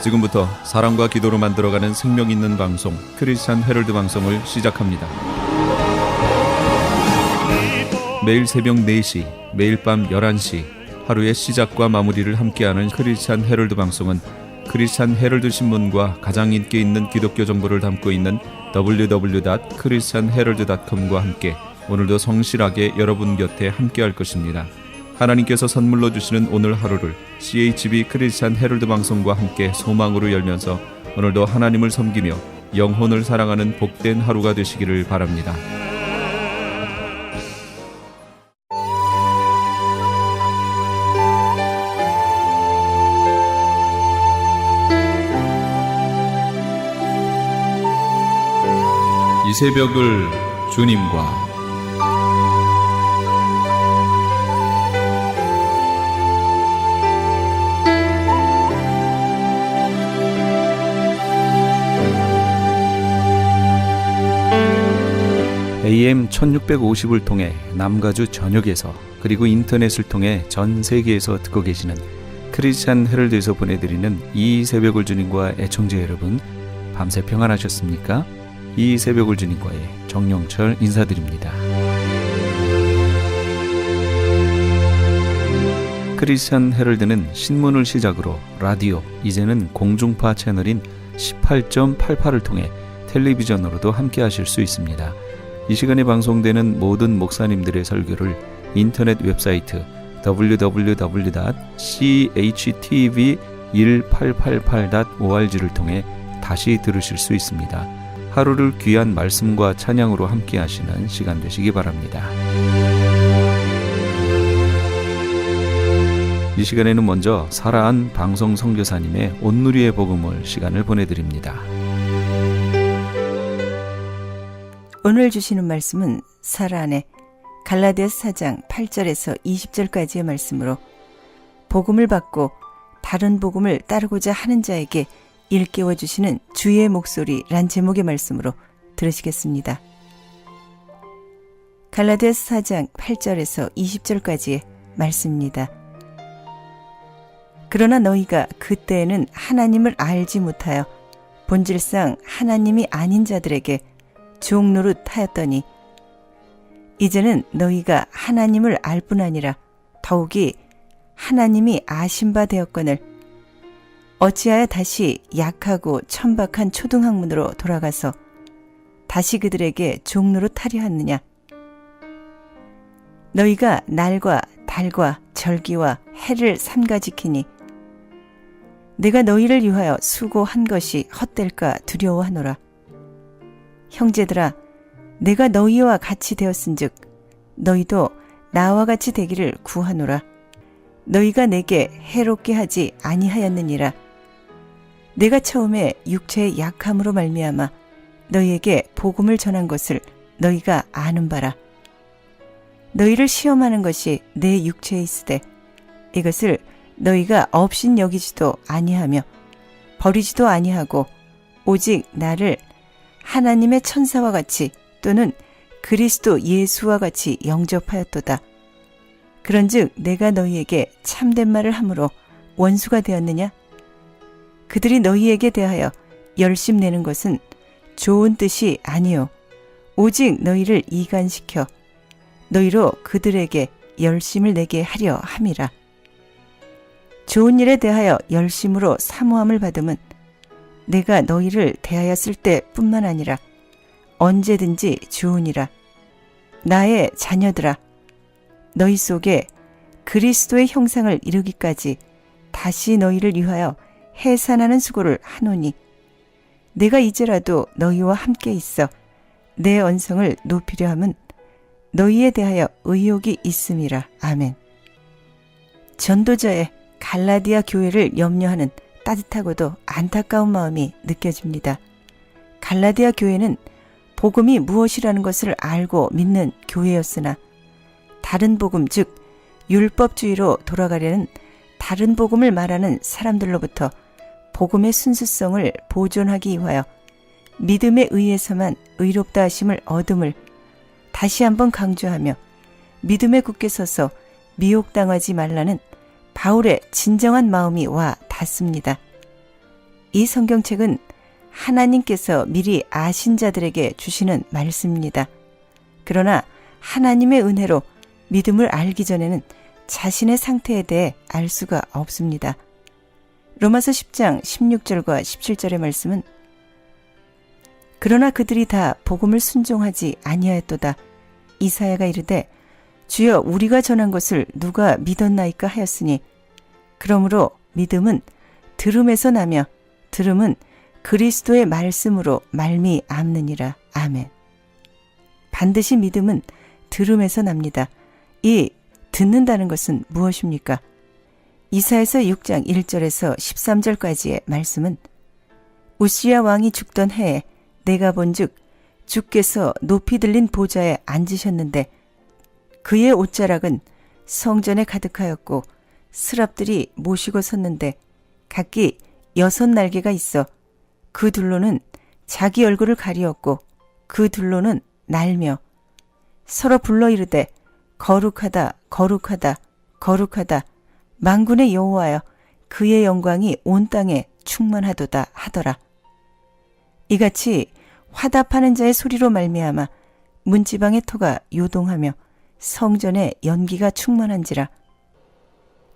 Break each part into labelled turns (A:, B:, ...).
A: 지금부터 사랑과 기도로 만들어가는 생명 있는 방송 크리스찬 헤럴드 방송을 시작합니다. 매일 새벽 4시, 매일 밤 11시 하루의 시작과 마무리를 함께하는 크리스찬 헤럴드 방송은 크리스찬 헤럴드 신문과 가장 인기 있는 기독교 정보를 담고 있는 www.christianherald.com과 함께 오늘도 성실하게 여러분 곁에 함께할 것입니다. 하나님께서 선물로 주시는 오늘 하루를 CHB 크리스찬 헤럴드 방송과 함께 소망으로 열면서 오늘도 하나님을 섬기며 영혼을 사랑하는 복된 하루가 되시기를 바랍니다. 이 새벽을 주님과 AM 1650을 통해 남가주 전역에서 그리고 인터넷을 통해 전 세계에서 듣고 계시는 크리스찬 헤럴드에서 보내드리는 이 새벽을 주님과 애청자 여러분, 밤새 평안하셨습니까? 이 새벽을 주님과의 정영철 인사드립니다. 크리스찬 헤럴드는 신문을 시작으로 라디오, 이제는 공중파 채널인 18.88을 통해 텔레비전으로도 함께 하실 수 있습니다. 이 시간에 방송되는 모든 목사님들의 설교를 인터넷 웹사이트 www.chtv1888.org를 통해 다시 들으실 수 있습니다. 하루를 귀한 말씀과 찬양으로 함께 하시는 시간 되시기 바랍니다. 이 시간에는 먼저 사라한 방송 선교사님의 온누리의 복음을 시간을 보내드립니다.
B: 오늘 주시는 말씀은 사라안의 갈라디아서 4장 8절에서 20절까지의 말씀으로 복음을 받고 다른 복음을 따르고자 하는 자에게 일깨워 주시는 주의 목소리란 제목의 말씀으로 들으시겠습니다. 갈라디아서 4장 8절에서 20절까지의 말씀입니다. 그러나 너희가 그때에는 하나님을 알지 못하여 본질상 하나님이 아닌 자들에게 종노릇하였더니 이제는 너희가 하나님을 알 뿐 아니라 더욱이 하나님이 아신 바 되었거늘 어찌하여 다시 약하고 천박한 초등학문으로 돌아가서 다시 그들에게 종노릇하려 하느냐. 너희가 날과 달과 절기와 해를 삼가 지키니 내가 너희를 위하여 수고한 것이 헛될까 두려워하노라. 형제들아, 내가 너희와 같이 되었은즉 너희도 나와 같이 되기를 구하노라. 너희가 내게 해롭게 하지 아니하였느니라. 내가 처음에 육체의 약함으로 말미암아 너희에게 복음을 전한 것을 너희가 아는 바라. 너희를 시험하는 것이 내 육체에 있으되 이것을 너희가 업신 여기지도 아니하며 버리지도 아니하고 오직 나를 하나님의 천사와 같이 또는 그리스도 예수와 같이 영접하였도다. 그런즉 내가 너희에게 참된 말을 함으로 원수가 되었느냐? 그들이 너희에게 대하여 열심내는 것은 좋은 뜻이 아니요 오직 너희를 이간시켜 너희로 그들에게 열심을 내게 하려 함이라. 좋은 일에 대하여 열심으로 사모함을 받음은 내가 너희를 대하였을 때뿐만 아니라 언제든지 좋으니라. 나의 자녀들아, 너희 속에 그리스도의 형상을 이루기까지 다시 너희를 위하여 해산하는 수고를 하노니 내가 이제라도 너희와 함께 있어 내 언성을 높이려 함은 너희에 대하여 의욕이 있음이라. 아멘. 전도자의 갈라디아 교회를 염려하는 따뜻하고도 안타까운 마음이 느껴집니다. 갈라디아 교회는 복음이 무엇이라는 것을 알고 믿는 교회였으나 다른 복음, 즉 율법주의로 돌아가려는 다른 복음을 말하는 사람들로부터 복음의 순수성을 보존하기 위하여 믿음에 의해서만 의롭다 하심을 얻음을 다시 한번 강조하며 믿음에 굳게 서서 미혹당하지 말라는 바울의 진정한 마음이 와 닿습니다. 이 성경책은 하나님께서 미리 아신 자들에게 주시는 말씀입니다. 그러나 하나님의 은혜로 믿음을 알기 전에는 자신의 상태에 대해 알 수가 없습니다. 로마서 10장 16절과 17절의 말씀은 그러나 그들이 다 복음을 순종하지 아니하였도다. 이사야가 이르되 주여 우리가 전한 것을 누가 믿었나이까 하였으니 그러므로 믿음은 들음에서 나며 들음은 그리스도의 말씀으로 말미암느니라. 아멘. 반드시 믿음은 들음에서 납니다. 이 듣는다는 것은 무엇입니까? 이사야서 6장 1절에서 13절까지의 말씀은 우시야 왕이 죽던 해에 내가 본즉 주께서 높이 들린 보좌에 앉으셨는데 그의 옷자락은 성전에 가득하였고 스랍들이 모시고 섰는데 각기 6날개가 있어 그 둘로는 자기 얼굴을 가리었고 그 둘로는 날며 서로 불러 이르되 거룩하다 거룩하다 거룩하다 만군의 여호와여 그의 영광이 온 땅에 충만하도다 하더라. 이같이 화답하는 자의 소리로 말미암아 문지방의 터가 요동하며 성전에 연기가 충만한지라.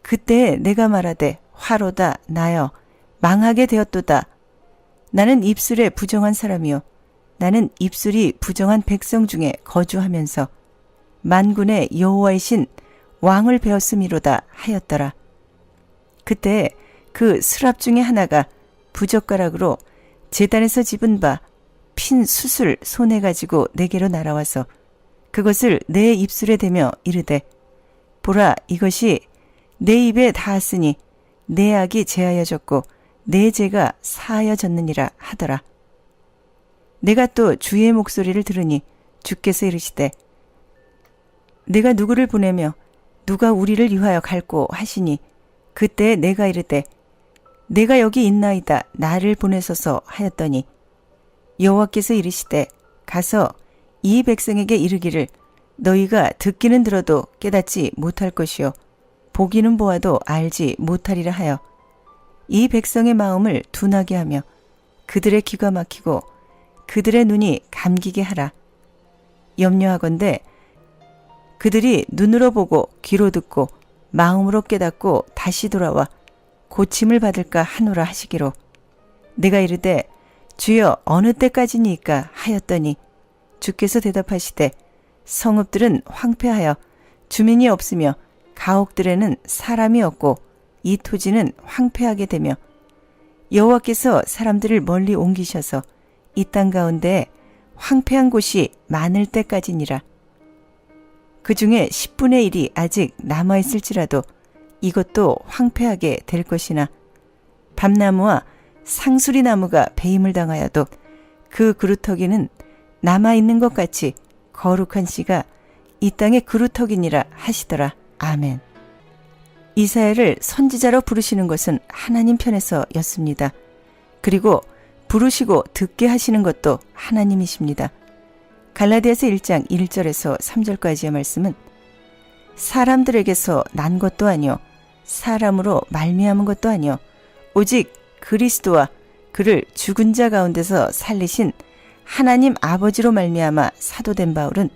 B: 그때에 내가 말하되 화로다 나여 망하게 되었도다. 나는 입술에 부정한 사람이요 나는 입술이 부정한 백성 중에 거주하면서 만군의 여호와이신 왕을 베었음이로다 하였더라. 그때 그 스랍 중에 하나가 부젓가락으로 제단에서 집은 바 핀 숯을 손에 가지고 내게로 날아와서 그것을 내 입술에 대며 이르되 보라 이것이 내 입에 닿았으니 내 악이 제하여졌고 내 죄가 사하여졌느니라 하더라. 내가 또 주의 목소리를 들으니 주께서 이르시되 내가 누구를 보내며 누가 우리를 위하여 갈꼬 하시니 그때 내가 이르되 내가 여기 있나이다 나를 보내소서 하였더니 여호와께서 이르시되 가서 이 백성에게 이르기를 너희가 듣기는 들어도 깨닫지 못할 것이요 보기는 보아도 알지 못하리라 하여 이 백성의 마음을 둔하게 하며 그들의 귀가 막히고 그들의 눈이 감기게 하라. 염려하건대 그들이 눈으로 보고 귀로 듣고 마음으로 깨닫고 다시 돌아와 고침을 받을까 하노라 하시기로 내가 이르되 주여 어느 때까지니까 하였더니 주께서 대답하시되 성읍들은 황폐하여 주민이 없으며 가옥들에는 사람이 없고 이 토지는 황폐하게 되며 여호와께서 사람들을 멀리 옮기셔서 이 땅 가운데 황폐한 곳이 많을 때까지니라. 그 중에 10분의 1이 아직 남아있을지라도 이것도 황폐하게 될 것이나 밤나무와 상수리 나무가 배임을 당하여도 그 그루터기는 남아있는 것 같이 거룩한 씨가 이 땅의 그루터기니라 하시더라. 아멘. 이사야를 선지자로 부르시는 것은 하나님 편에서였습니다. 그리고 부르시고 듣게 하시는 것도 하나님이십니다. 갈라디아서 1장 1절에서 3절까지의 말씀은 사람들에게서 난 것도 아니요 사람으로 말미암은 것도 아니요 오직 그리스도와 그를 죽은 자 가운데서 살리신 하나님 아버지로 말미암아 사도된 바울은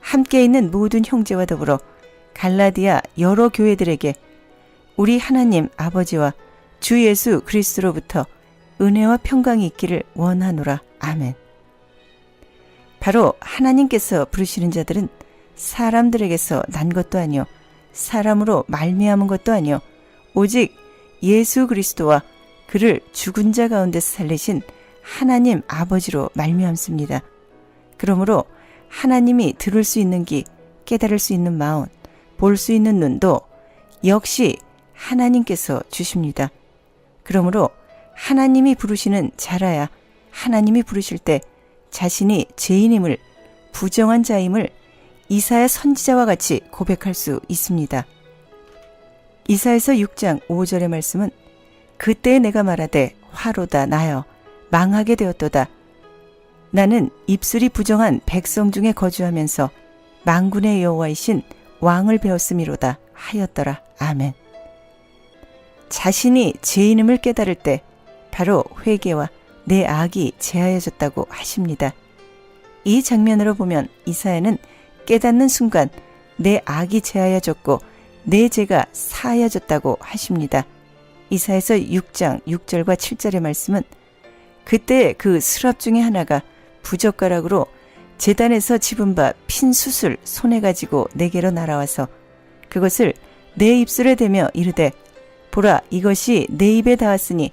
B: 함께 있는 모든 형제와 더불어 갈라디아 여러 교회들에게 우리 하나님 아버지와 주 예수 그리스도로부터 은혜와 평강이 있기를 원하노라. 아멘. 바로 하나님께서 부르시는 자들은 사람들에게서 난 것도 아니요 사람으로 말미암은 것도 아니요 오직 예수 그리스도와 그를 죽은 자 가운데서 살리신 하나님 아버지로 말미암습니다. 그러므로 하나님이 들을 수 있는 귀, 깨달을 수 있는 마음, 볼 수 있는 눈도 역시 하나님께서 주십니다. 그러므로 하나님이 부르시는 자라야 하나님이 부르실 때 자신이 죄인임을 부정한 자임을 이사야 선지자와 같이 고백할 수 있습니다. 이사야서 6장 5절의 말씀은 그때 내가 말하되 화로다 나여 망하게 되었도다. 나는 입술이 부정한 백성 중에 거주하면서 만군의 여호와이신 왕을 베었음이로다 하였더라. 아멘. 자신이 죄인임을 깨달을 때 바로 회개와 내 악이 제하여졌다고 하십니다. 이 장면으로 보면 이사야는 깨닫는 순간 내 악이 제하여졌고 내 죄가 사하여졌다고 하십니다. 이사야서 6장 6절과 7절의 말씀은 그때 그 스랍 중에 하나가 부젓가락으로 제단에서 집은 바 핀 숯을 손에 가지고 내게로 날아와서 그것을 내 입술에 대며 이르되 보라 이것이 내 입에 닿았으니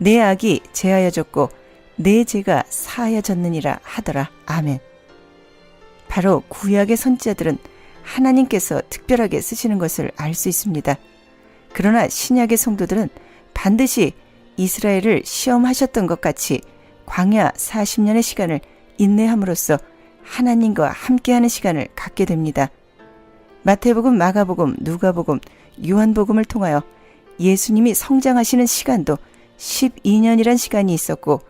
B: 내 악이 제하여졌고 내 죄가 사하여졌느니라 하더라. 아멘. 바로 구약의 선지자들은 하나님께서 특별하게 쓰시는 것을 알 수 있습니다. 그러나 신약의 성도들은 반드시 이스라엘을 시험하셨던 것 같이 광야 40년의 시간을 인내함으로써 하나님과 함께하는 시간을 갖게 됩니다. 마태복음, 마가복음, 누가복음, 요한복음을 통하여 예수님이 성장하시는 시간도 12년이란 시간이 있었고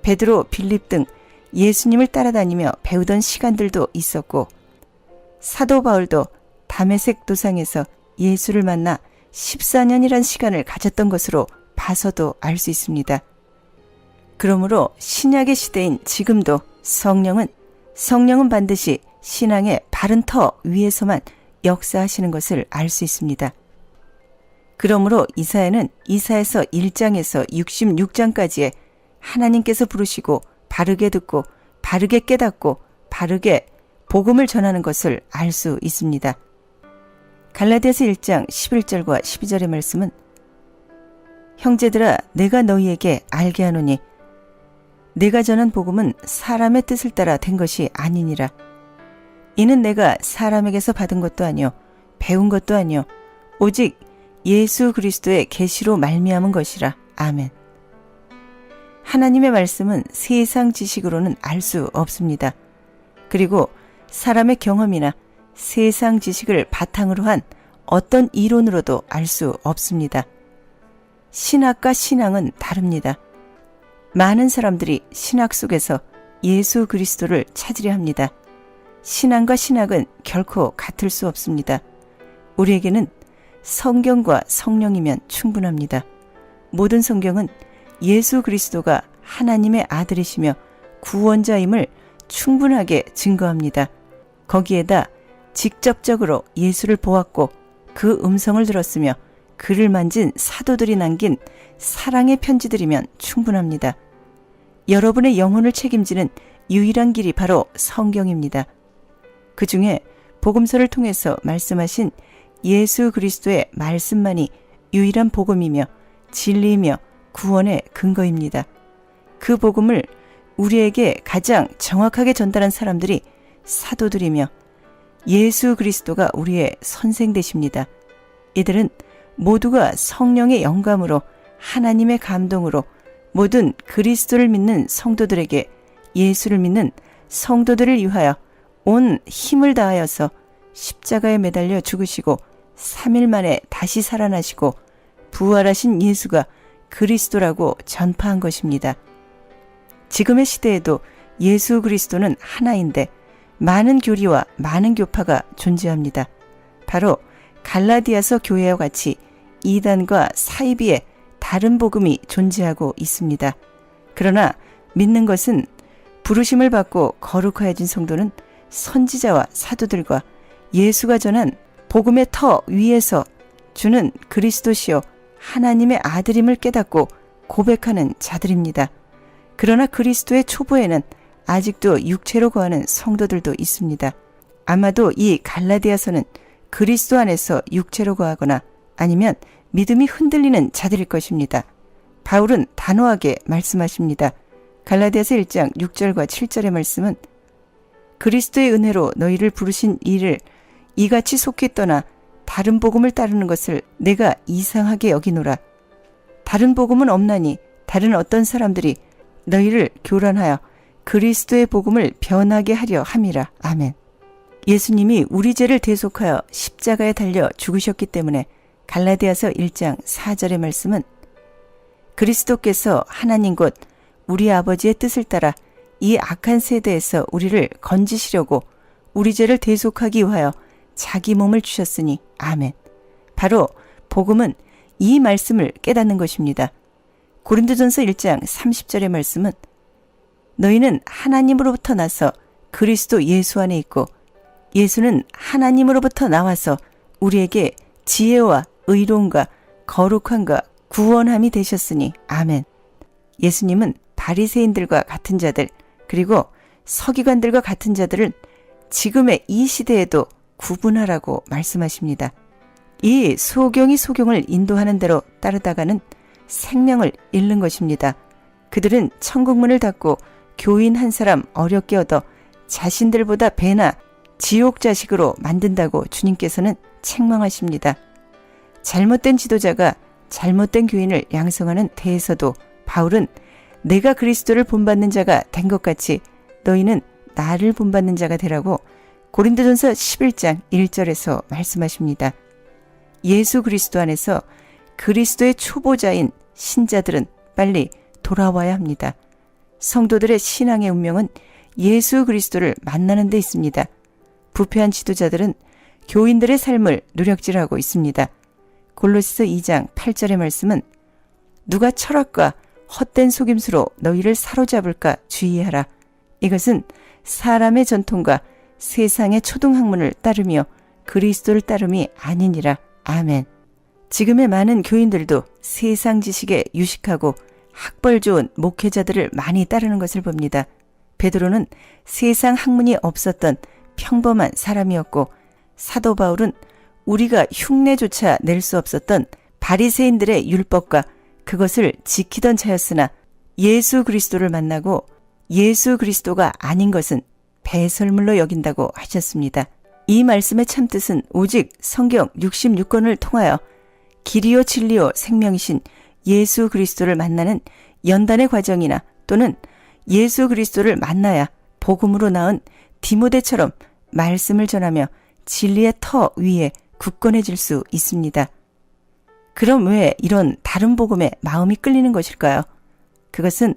B: 베드로, 빌립 등 예수님을 따라다니며 배우던 시간들도 있었고 사도 바울도 다메섹 도상에서 예수를 만나 14년이란 시간을 가졌던 것으로 봐서도 알 수 있습니다. 그러므로 신약의 시대인 지금도 성령은 반드시 신앙의 바른 터 위에서만 역사하시는 것을 알 수 있습니다. 그러므로 이사야는 이사야서 1장에서 66장까지에 하나님께서 부르시고 바르게 듣고 바르게 깨닫고 바르게 복음을 전하는 것을 알 수 있습니다. 갈라디아서 1장 11절과 12절의 말씀은 형제들아 내가 너희에게 알게 하노니 내가 전한 복음은 사람의 뜻을 따라 된 것이 아니니라. 이는 내가 사람에게서 받은 것도 아니요 배운 것도 아니요 오직 예수 그리스도의 계시로 말미암은 것이라. 아멘. 하나님의 말씀은 세상 지식으로는 알 수 없습니다. 그리고 사람의 경험이나 세상 지식을 바탕으로 한 어떤 이론으로도 알 수 없습니다. 신학과 신앙은 다릅니다. 많은 사람들이 신학 속에서 예수 그리스도를 찾으려 합니다. 신앙과 신학은 결코 같을 수 없습니다. 우리에게는 성경과 성령이면 충분합니다. 모든 성경은 예수 그리스도가 하나님의 아들이시며 구원자임을 충분하게 증거합니다. 거기에다 직접적으로 예수를 보았고 그 음성을 들었으며 그를 만진 사도들이 남긴 사랑의 편지들이면 충분합니다. 여러분의 영혼을 책임지는 유일한 길이 바로 성경입니다. 그 중에 복음서를 통해서 말씀하신 예수 그리스도의 말씀만이 유일한 복음이며 진리이며 구원의 근거입니다. 그 복음을 우리에게 가장 정확하게 전달한 사람들이 사도들이며 예수 그리스도가 우리의 선생 되십니다. 이들은 모두가 성령의 영감으로 하나님의 감동으로 모든 그리스도를 믿는 성도들에게 예수를 믿는 성도들을 위하여 온 힘을 다하여서 십자가에 매달려 죽으시고 3일 만에 다시 살아나시고 부활하신 예수가 그리스도라고 전파한 것입니다. 지금의 시대에도 예수 그리스도는 하나인데 많은 교리와 많은 교파가 존재합니다. 바로 갈라디아서 교회와 같이 이단과 사이비의 다른 복음이 존재하고 있습니다. 그러나 믿는 것은 부르심을 받고 거룩하여진 성도는 선지자와 사도들과 예수가 전한 복음의 터 위에서 주는 그리스도시요 하나님의 아들임을 깨닫고 고백하는 자들입니다. 그러나 그리스도의 초보에는 아직도 육체로 거하는 성도들도 있습니다. 아마도 이 갈라디아서는 그리스도 안에서 육체로 거하거나 아니면 믿음이 흔들리는 자들일 것입니다. 바울은 단호하게 말씀하십니다. 갈라디아서 1장 6절과 7절의 말씀은 그리스도의 은혜로 너희를 부르신 이를 이같이 속히 떠나 다른 복음을 따르는 것을 내가 이상하게 여기노라. 다른 복음은 없나니 다른 어떤 사람들이 너희를 교란하여 그리스도의 복음을 변하게 하려 함이라. 아멘. 예수님이 우리 죄를 대속하여 십자가에 달려 죽으셨기 때문에 갈라디아서 1장 4절의 말씀은 그리스도께서 하나님 곧 우리 아버지의 뜻을 따라 이 악한 세대에서 우리를 건지시려고 우리 죄를 대속하기 위하여 자기 몸을 주셨으니 아멘. 바로 복음은 이 말씀을 깨닫는 것입니다. 고린도전서 1장 30절의 말씀은 너희는 하나님으로부터 나서 그리스도 예수 안에 있고 예수는 하나님으로부터 나와서 우리에게 지혜와 의로움과 거룩함과 구원함이 되셨으니 아멘. 예수님은 바리새인들과 같은 자들 그리고 서기관들과 같은 자들은 지금의 이 시대에도 구분하라고 말씀하십니다. 이 소경이 소경을 인도하는 대로 따르다가는 생명을 잃는 것입니다. 그들은 천국문을 닫고 교인 한 사람 어렵게 얻어 자신들보다 배나 지옥 자식으로 만든다고 주님께서는 책망하십니다. 잘못된 지도자가 잘못된 교인을 양성하는 데에서도 바울은 내가 그리스도를 본받는 자가 된 것 같이 너희는 나를 본받는 자가 되라고 고린도전서 11장 1절에서 말씀하십니다. 예수 그리스도 안에서 그리스도의 초보자인 신자들은 빨리 돌아와야 합니다. 성도들의 신앙의 운명은 예수 그리스도를 만나는 데 있습니다. 부패한 지도자들은 교인들의 삶을 누력질하고 있습니다. 골로새서 2장 8절의 말씀은 누가 철학과 헛된 속임수로 너희를 사로잡을까 주의하라. 이것은 사람의 전통과 세상의 초등학문을 따르며 그리스도를 따름이 아니니라. 아멘. 지금의 많은 교인들도 세상 지식에 유식하고 학벌 좋은 목회자들을 많이 따르는 것을 봅니다. 베드로는 세상 학문이 없었던 평범한 사람이었고 사도 바울은 우리가 흉내조차 낼 수 없었던 바리새인들의 율법과 그것을 지키던 자였으나 예수 그리스도를 만나고 예수 그리스도가 아닌 것은 배설물로 여긴다고 하셨습니다. 이 말씀의 참뜻은 오직 성경 66권을 통하여 길이요 진리요 생명이신 예수 그리스도를 만나는 연단의 과정이나 또는 예수 그리스도를 만나야 복음으로 나은 디모데처럼 말씀을 전하며 진리의 터 위에 굳건해질 수 있습니다. 그럼 왜 이런 다른 복음에 마음이 끌리는 것일까요? 그것은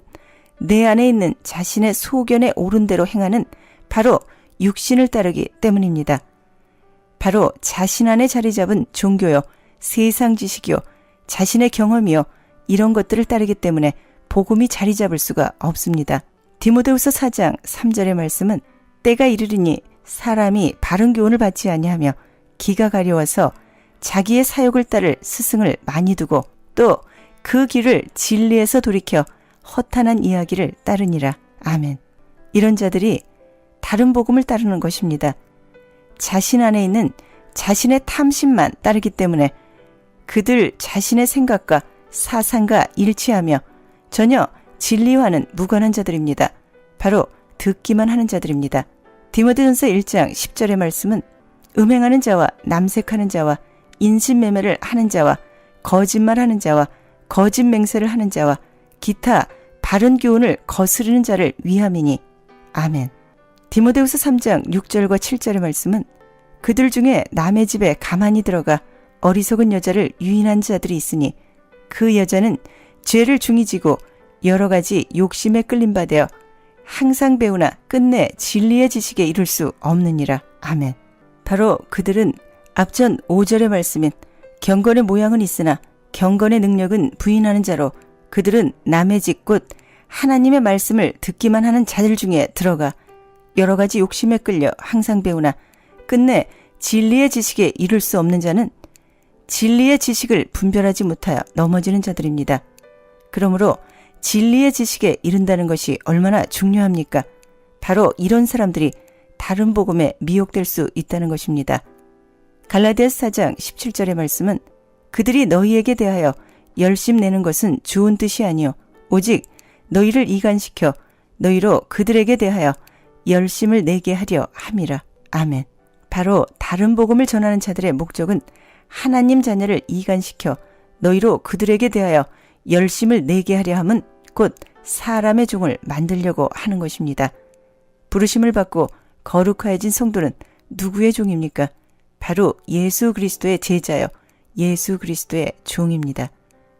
B: 내 안에 있는 자신의 소견에 옳은 대로 행하는 바로 육신을 따르기 때문입니다. 바로 자신 안에 자리 잡은 종교요, 세상 지식이요, 자신의 경험이요, 이런 것들을 따르기 때문에 복음이 자리 잡을 수가 없습니다. 디모데후서 4장 3절의 말씀은 때가 이르리니 사람이 바른 교훈을 받지 아니하며 기가 가려워서 자기의 사욕을 따를 스승을 많이 두고 또 그 길을 진리에서 돌이켜 허탄한 이야기를 따르니라. 아멘. 이런 자들이 다른 복음을 따르는 것입니다. 자신 안에 있는 자신의 탐심만 따르기 때문에 그들 자신의 생각과 사상과 일치하며 전혀 진리와는 무관한 자들입니다. 바로 듣기만 하는 자들입니다. 디모데전서 1장 10절의 말씀은 음행하는 자와 남색하는 자와 인신매매를 하는 자와 거짓말하는 자와 거짓 맹세를 하는 자와 기타 바른 교훈을 거스르는 자를 위함이니. 아멘. 디모데후서 3장 6절과 7절의 말씀은 그들 중에 남의 집에 가만히 들어가 어리석은 여자를 유인한 자들이 있으니 그 여자는 죄를 중히 지고 여러 가지 욕심에 끌림바 되어 항상 배우나 끝내 진리의 지식에 이룰 수 없느니라. 아멘. 바로 그들은 앞전 5절의 말씀인 경건의 모양은 있으나 경건의 능력은 부인하는 자로 그들은 남의 집 곧 하나님의 말씀을 듣기만 하는 자들 중에 들어가 여러 가지 욕심에 끌려 항상 배우나 끝내 진리의 지식에 이룰 수 없는 자는 진리의 지식을 분별하지 못하여 넘어지는 자들입니다. 그러므로 진리의 지식에 이른다는 것이 얼마나 중요합니까? 바로 이런 사람들이 다른 복음에 미혹될 수 있다는 것입니다. 갈라디아서 4장 17절의 말씀은 그들이 너희에게 대하여 열심 내는 것은 좋은 뜻이 아니요 오직 너희를 이간시켜 너희로 그들에게 대하여 열심을 내게 하려 함이라. 아멘. 바로 다른 복음을 전하는 자들의 목적은 하나님 자녀를 이간시켜 너희로 그들에게 대하여 열심을 내게 하려 함은 곧 사람의 종을 만들려고 하는 것입니다. 부르심을 받고 거룩하여진 성도는 누구의 종입니까? 바로 예수 그리스도의 제자여 예수 그리스도의 종입니다.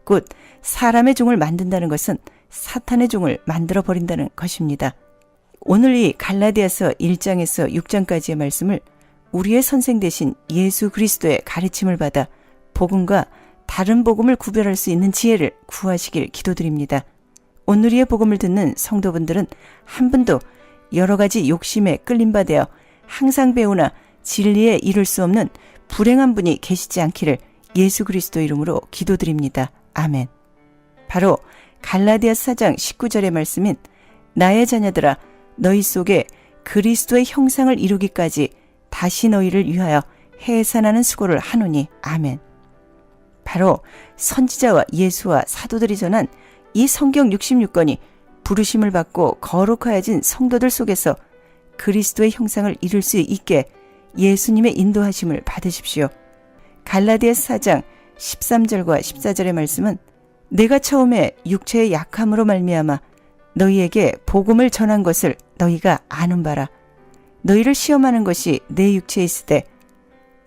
B: 곧 사람의 종을 만든다는 것은 사탄의 종을 만들어 버린다는 것입니다. 오늘 이 갈라디아서 1장에서 6장까지의 말씀을 우리의 선생 되신 예수 그리스도의 가르침을 받아 복음과 다른 복음을 구별할 수 있는 지혜를 구하시길 기도드립니다. 오늘의 복음을 듣는 성도분들은 한 분도 여러 가지 욕심에 끌림받아 항상 배우나 진리에 이룰 수 없는 불행한 분이 계시지 않기를 예수 그리스도 이름으로 기도드립니다. 아멘. 바로 갈라디아서 4장 19절의 말씀인 나의 자녀들아 너희 속에 그리스도의 형상을 이루기까지 다시 너희를 위하여 해산하는 수고를 하노니. 아멘. 바로 선지자와 예수와 사도들이 전한 이 성경 66권이 부르심을 받고 거룩하여진 성도들 속에서 그리스도의 형상을 이룰 수 있게 예수님의 인도하심을 받으십시오. 갈라디아서 4장 13절과 14절의 말씀은 내가 처음에 육체의 약함으로 말미암아 너희에게 복음을 전한 것을 너희가 아는 바라. 너희를 시험하는 것이 내 육체에 있으되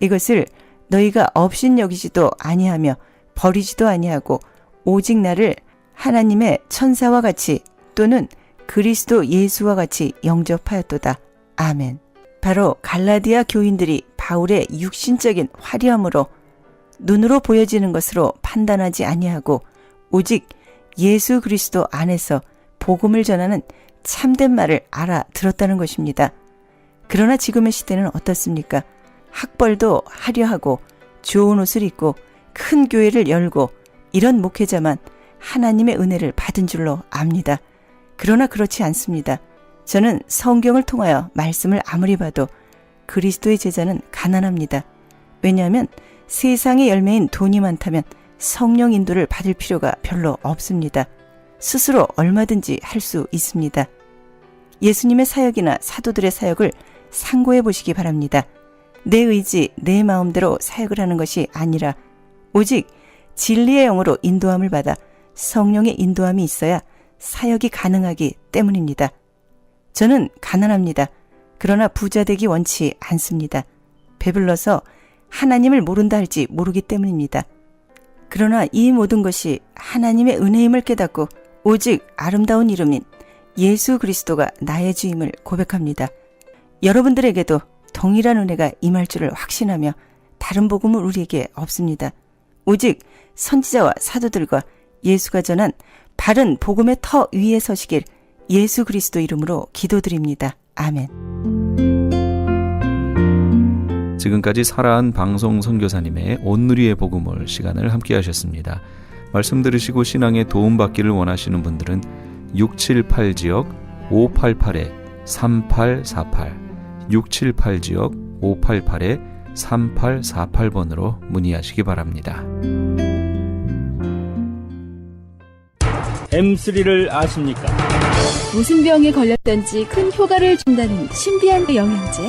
B: 이것을 너희가 업신여기지도 아니하며 버리지도 아니하고 오직 나를 하나님의 천사와 같이 또는 그리스도 예수와 같이 영접하였도다. 아멘. 바로 갈라디아 교인들이 바울의 육신적인 화려함으로 눈으로 보여지는 것으로 판단하지 아니하고 오직 예수 그리스도 안에서 복음을 전하는 참된 말을 알아들었다는 것입니다. 그러나 지금의 시대는 어떻습니까? 학벌도 화려하고 좋은 옷을 입고 큰 교회를 열고 이런 목회자만 하나님의 은혜를 받은 줄로 압니다. 그러나 그렇지 않습니다. 저는 성경을 통하여 말씀을 아무리 봐도 그리스도의 제자는 가난합니다. 왜냐하면 세상의 열매인 돈이 많다면 성령 인도를 받을 필요가 별로 없습니다. 스스로 얼마든지 할 수 있습니다. 예수님의 사역이나 사도들의 사역을 상고해 보시기 바랍니다. 내 의지, 내 마음대로 사역을 하는 것이 아니라 오직 진리의 영으로 인도함을 받아 성령의 인도함이 있어야 사역이 가능하기 때문입니다. 저는 가난합니다. 그러나 부자 되기 원치 않습니다. 배불러서 하나님을 모른다 할지 모르기 때문입니다. 그러나 이 모든 것이 하나님의 은혜임을 깨닫고 오직 아름다운 이름인 예수 그리스도가 나의 주임을 고백합니다. 여러분들에게도 동일한 은혜가 임할 줄을 확신하며 다른 복음은 우리에게 없습니다. 오직 선지자와 사도들과 예수가 전한 바른 복음의 터 위에 서시길 예수 그리스도 이름으로 기도드립니다. 아멘.
A: 지금까지 살아한 방송 선교사님의 온누리의 복음을 시간을 함께 하셨습니다. 말씀 들으시고 신앙에 도움받기를 원하시는 분들은 678지역 588-3848 678지역 588-3848번으로 문의하시기 바랍니다.
C: M3를 아십니까?
D: 무슨 병에 걸렸던지 큰 효과를 준다는 신비한 영양제.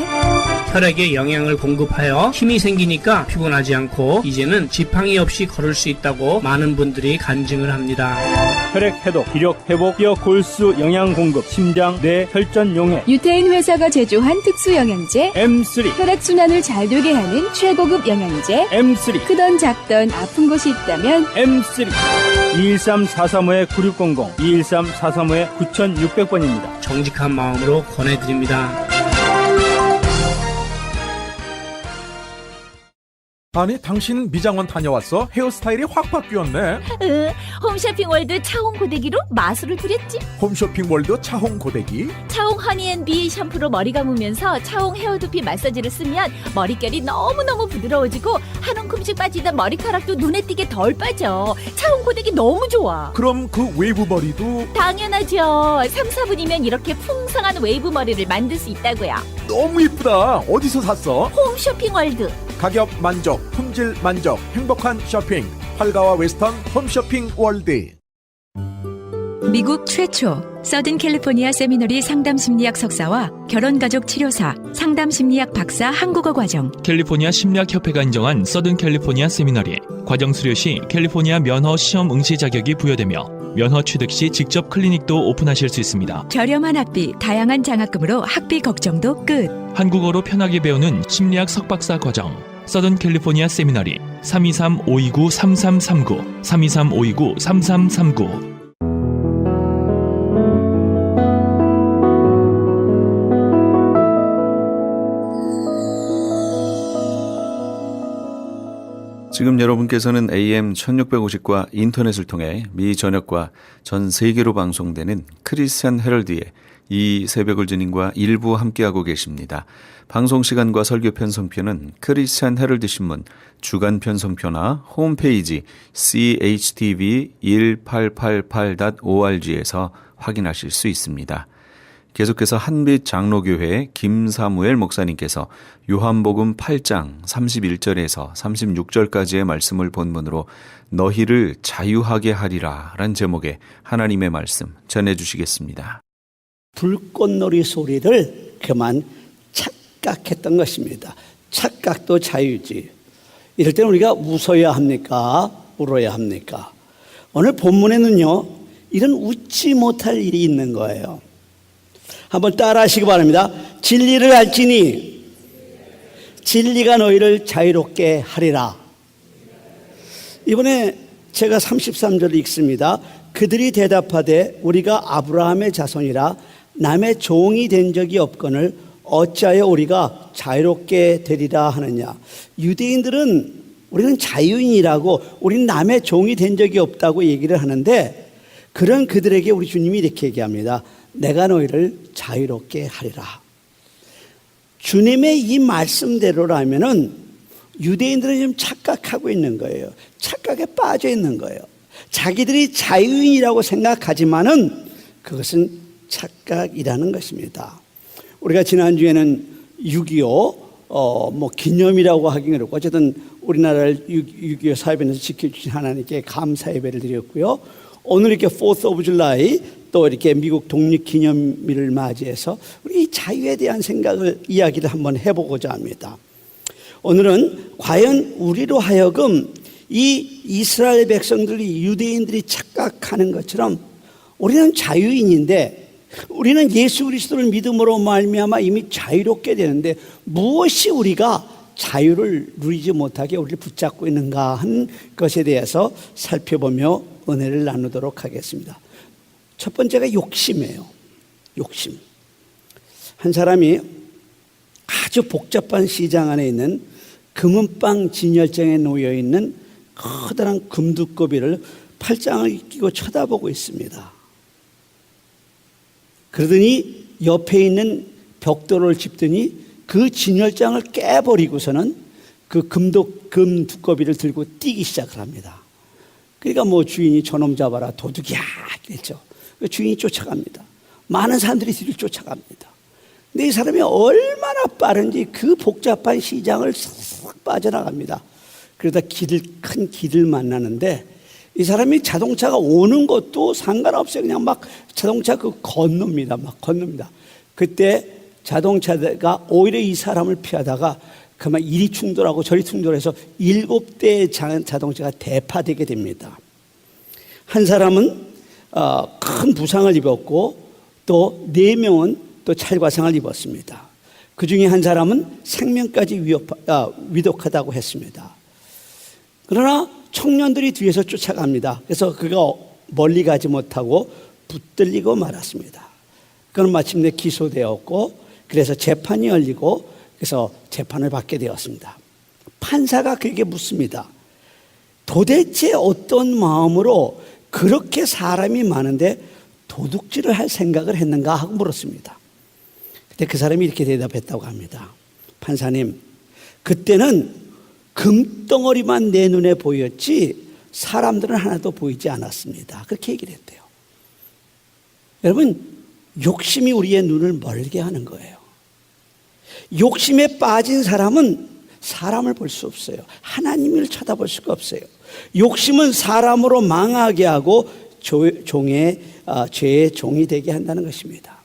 E: 혈액에 영양을 공급하여 힘이 생기니까 피곤하지 않고 이제는 지팡이 없이 걸을 수 있다고 많은 분들이 간증을 합니다.
C: 혈액 해독, 기력 회복, 뼈 골수 영양 공급, 심장, 뇌, 혈전 용해.
D: 유태인 회사가 제조한 특수 영양제.
C: M3,
D: 혈액 순환을 잘 되게 하는 최고급 영양제.
C: M3,
D: 크던 작던 아픈 곳이 있다면
C: M3. 213-435-9600, 213-435-9600번입니다.
E: 정직한 마음으로 권해드립니다.
F: 아니 당신 미장원 다녀왔어? 헤어스타일이 확 바뀌었네.
G: 홈쇼핑 월드 차홍 고데기로 마술을 부렸지.
F: 홈쇼핑 월드 차홍 고데기.
G: 차홍 허니앤비 샴푸로 머리 감으면서 차홍 헤어두피 마사지를 쓰면 머릿결이 너무너무 부드러워지고 한 움큼씩 빠지던 머리카락도 눈에 띄게 덜 빠져. 차홍 고데기 너무 좋아.
F: 그럼 그 웨이브 머리도
G: 당연하죠. 3, 4분이면 이렇게 풍성한 웨이브 머리를 만들 수 있다고요.
F: 너무 이쁘다. 어디서 샀어?
G: 홈쇼핑 월드.
F: 가격 만족, 품질 만족, 행복한 쇼핑. 활가와 웨스턴 홈쇼핑 월드.
H: 미국 최초 서든 캘리포니아 세미너리 상담심리학 석사와 결혼가족 치료사 상담심리학 박사 한국어 과정.
I: 캘리포니아 심리학협회가 인정한 서든 캘리포니아 세미너리. 과정 수료 시 캘리포니아 면허 시험 응시 자격이 부여되며 면허 취득 시 직접 클리닉도 오픈하실 수 있습니다.
H: 저렴한 학비, 다양한 장학금으로 학비 걱정도 끝.
I: 한국어로 편하게 배우는 심리학 석박사 과정. 서든 캘리포니아 세미너리 323-529-3339 323-529-3339.
A: 지금 여러분께서는 AM 1650과 인터넷을 통해 미 전역과 전 세계로 방송되는 크리스찬 헤럴드의 이 새벽을 주님과 일부 함께하고 계십니다. 방송 시간과 설교 편성표는 크리스찬 헤럴드 신문 주간 편성표나 홈페이지chtv1888.org에서 확인하실 수 있습니다. 계속해서 한빛 장로교회 김사무엘 목사님께서 요한복음 8장 31절에서 36절까지의 말씀을 본문으로 너희를 자유하게 하리라 란 제목의 하나님의 말씀 전해주시겠습니다.
J: 불꽃놀이 소리를 그만 착각했던 것입니다. 착각도 자유지. 이럴 때는 우리가 웃어야 합니까? 울어야 합니까? 오늘 본문에는요, 이런 웃지 못할 일이 있는 거예요. 한번 따라 하시기 바랍니다. 진리를 알지니 진리가 너희를 자유롭게 하리라. 이번에 제가 33절을 읽습니다. 그들이 대답하되 우리가 아브라함의 자손이라 남의 종이 된 적이 없거늘 어찌하여 우리가 자유롭게 되리라 하느냐. 유대인들은 우리는 자유인이라고, 우리는 남의 종이 된 적이 없다고 얘기를 하는데, 그런 그들에게 우리 주님이 이렇게 얘기합니다. 내가 너희를 자유롭게 하리라. 주님의 이 말씀대로라면은 유대인들은 지금 착각하고 있는 거예요. 착각에 빠져 있는 거예요. 자기들이 자유인이라고 생각하지만은 그것은 착각이라는 것입니다. 우리가 지난주에는 6.25 기념이라고 하긴 어렵고, 어쨌든 우리나라를 6.25 사회변에서 지켜주신 하나님께 감사 예배를 드렸고요. 오늘 이렇게 4th of July 또 이렇게 미국 독립기념일을 맞이해서 우리 이 자유에 대한 생각을, 이야기를 한번 해보고자 합니다. 오늘은 과연 우리로 하여금 이 이스라엘 백성들이, 유대인들이 착각하는 것처럼 우리는 자유인인데, 우리는 예수 그리스도를 믿음으로 말미암아 이미 자유롭게 되는데 무엇이 우리가 자유를 누리지 못하게 우리를 붙잡고 있는가 하는 것에 대해서 살펴보며 은혜를 나누도록 하겠습니다. 첫 번째가 욕심이에요. 욕심. 한 사람이 아주 복잡한 시장 안에 있는 금은방 진열장에 놓여 있는 커다란 금두꺼비를 팔짱을 끼고 쳐다보고 있습니다. 그러더니 옆에 있는 벽돌을 짚더니 그 진열장을 깨버리고서는 그 금두꺼비를 들고 뛰기 시작을 합니다. 그러니까 뭐 주인이 저놈 잡아라, 도둑이야 그랬죠. 주인이 쫓아갑니다. 많은 사람들이 뒤를 쫓아갑니다. 근데 이 사람이 얼마나 빠른지 그 복잡한 시장을 싹 빠져나갑니다. 그러다 큰 길을 만나는데 이 사람이 자동차가 오는 것도 상관없어요. 그냥 막 자동차 건넙니다. 막 건넙니다. 그때 자동차가 오히려 이 사람을 피하다가 그만 이리 충돌하고 저리 충돌해서 7대의 자동차가 대파되게 됩니다. 한 사람은 큰 부상을 입었고 또 4명은 또 찰과상을 입었습니다. 그 중에 한 사람은 생명까지 위독하다고 했습니다. 그러나 청년들이 뒤에서 쫓아갑니다. 그래서 그가 멀리 가지 못하고 붙들리고 말았습니다. 그는 마침내 기소되었고, 그래서 재판이 열리고, 그래서 재판을 받게 되었습니다. 판사가 그에게 묻습니다. 도대체 어떤 마음으로 그렇게 사람이 많은데 도둑질을 할 생각을 했는가 하고 물었습니다. 그때 그 사람이 이렇게 대답했다고 합니다. 판사님, 그때는 금덩어리만 내 눈에 보였지 사람들은 하나도 보이지 않았습니다. 그렇게 얘기를 했대요. 여러분, 욕심이 우리의 눈을 멀게 하는 거예요. 욕심에 빠진 사람은 사람을 볼 수 없어요. 하나님을 쳐다볼 수가 없어요. 욕심은 사람으로 망하게 하고 죄의 종이 되게 한다는 것입니다.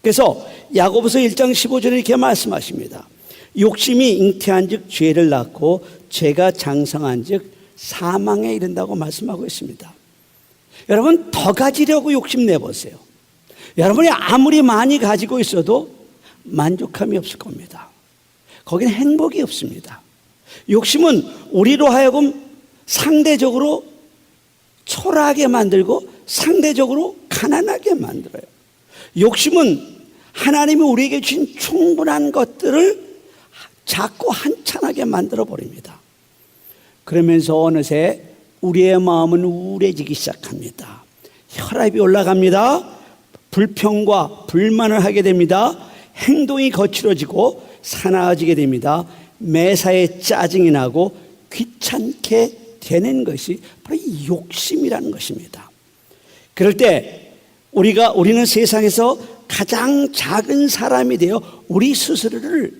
J: 그래서 야고보서 1장 15절에 이렇게 말씀하십니다. 욕심이 잉태한 즉 죄를 낳고 죄가 장성한 즉 사망에 이른다고 말씀하고 있습니다. 여러분, 더 가지려고 욕심내보세요. 여러분이 아무리 많이 가지고 있어도 만족함이 없을 겁니다. 거기는 행복이 없습니다. 욕심은 우리로 하여금 상대적으로 초라하게 만들고 상대적으로 가난하게 만들어요. 욕심은 하나님이 우리에게 주신 충분한 것들을 자꾸 한찬하게 만들어 버립니다. 그러면서 어느새 우리의 마음은 우울해지기 시작합니다. 혈압이 올라갑니다. 불평과 불만을 하게 됩니다. 행동이 거칠어지고 사나워지게 됩니다. 매사에 짜증이 나고 귀찮게 되는 것이 바로 이 욕심이라는 것입니다. 그럴 때 우리는 세상에서 가장 작은 사람이 되어 우리 스스로를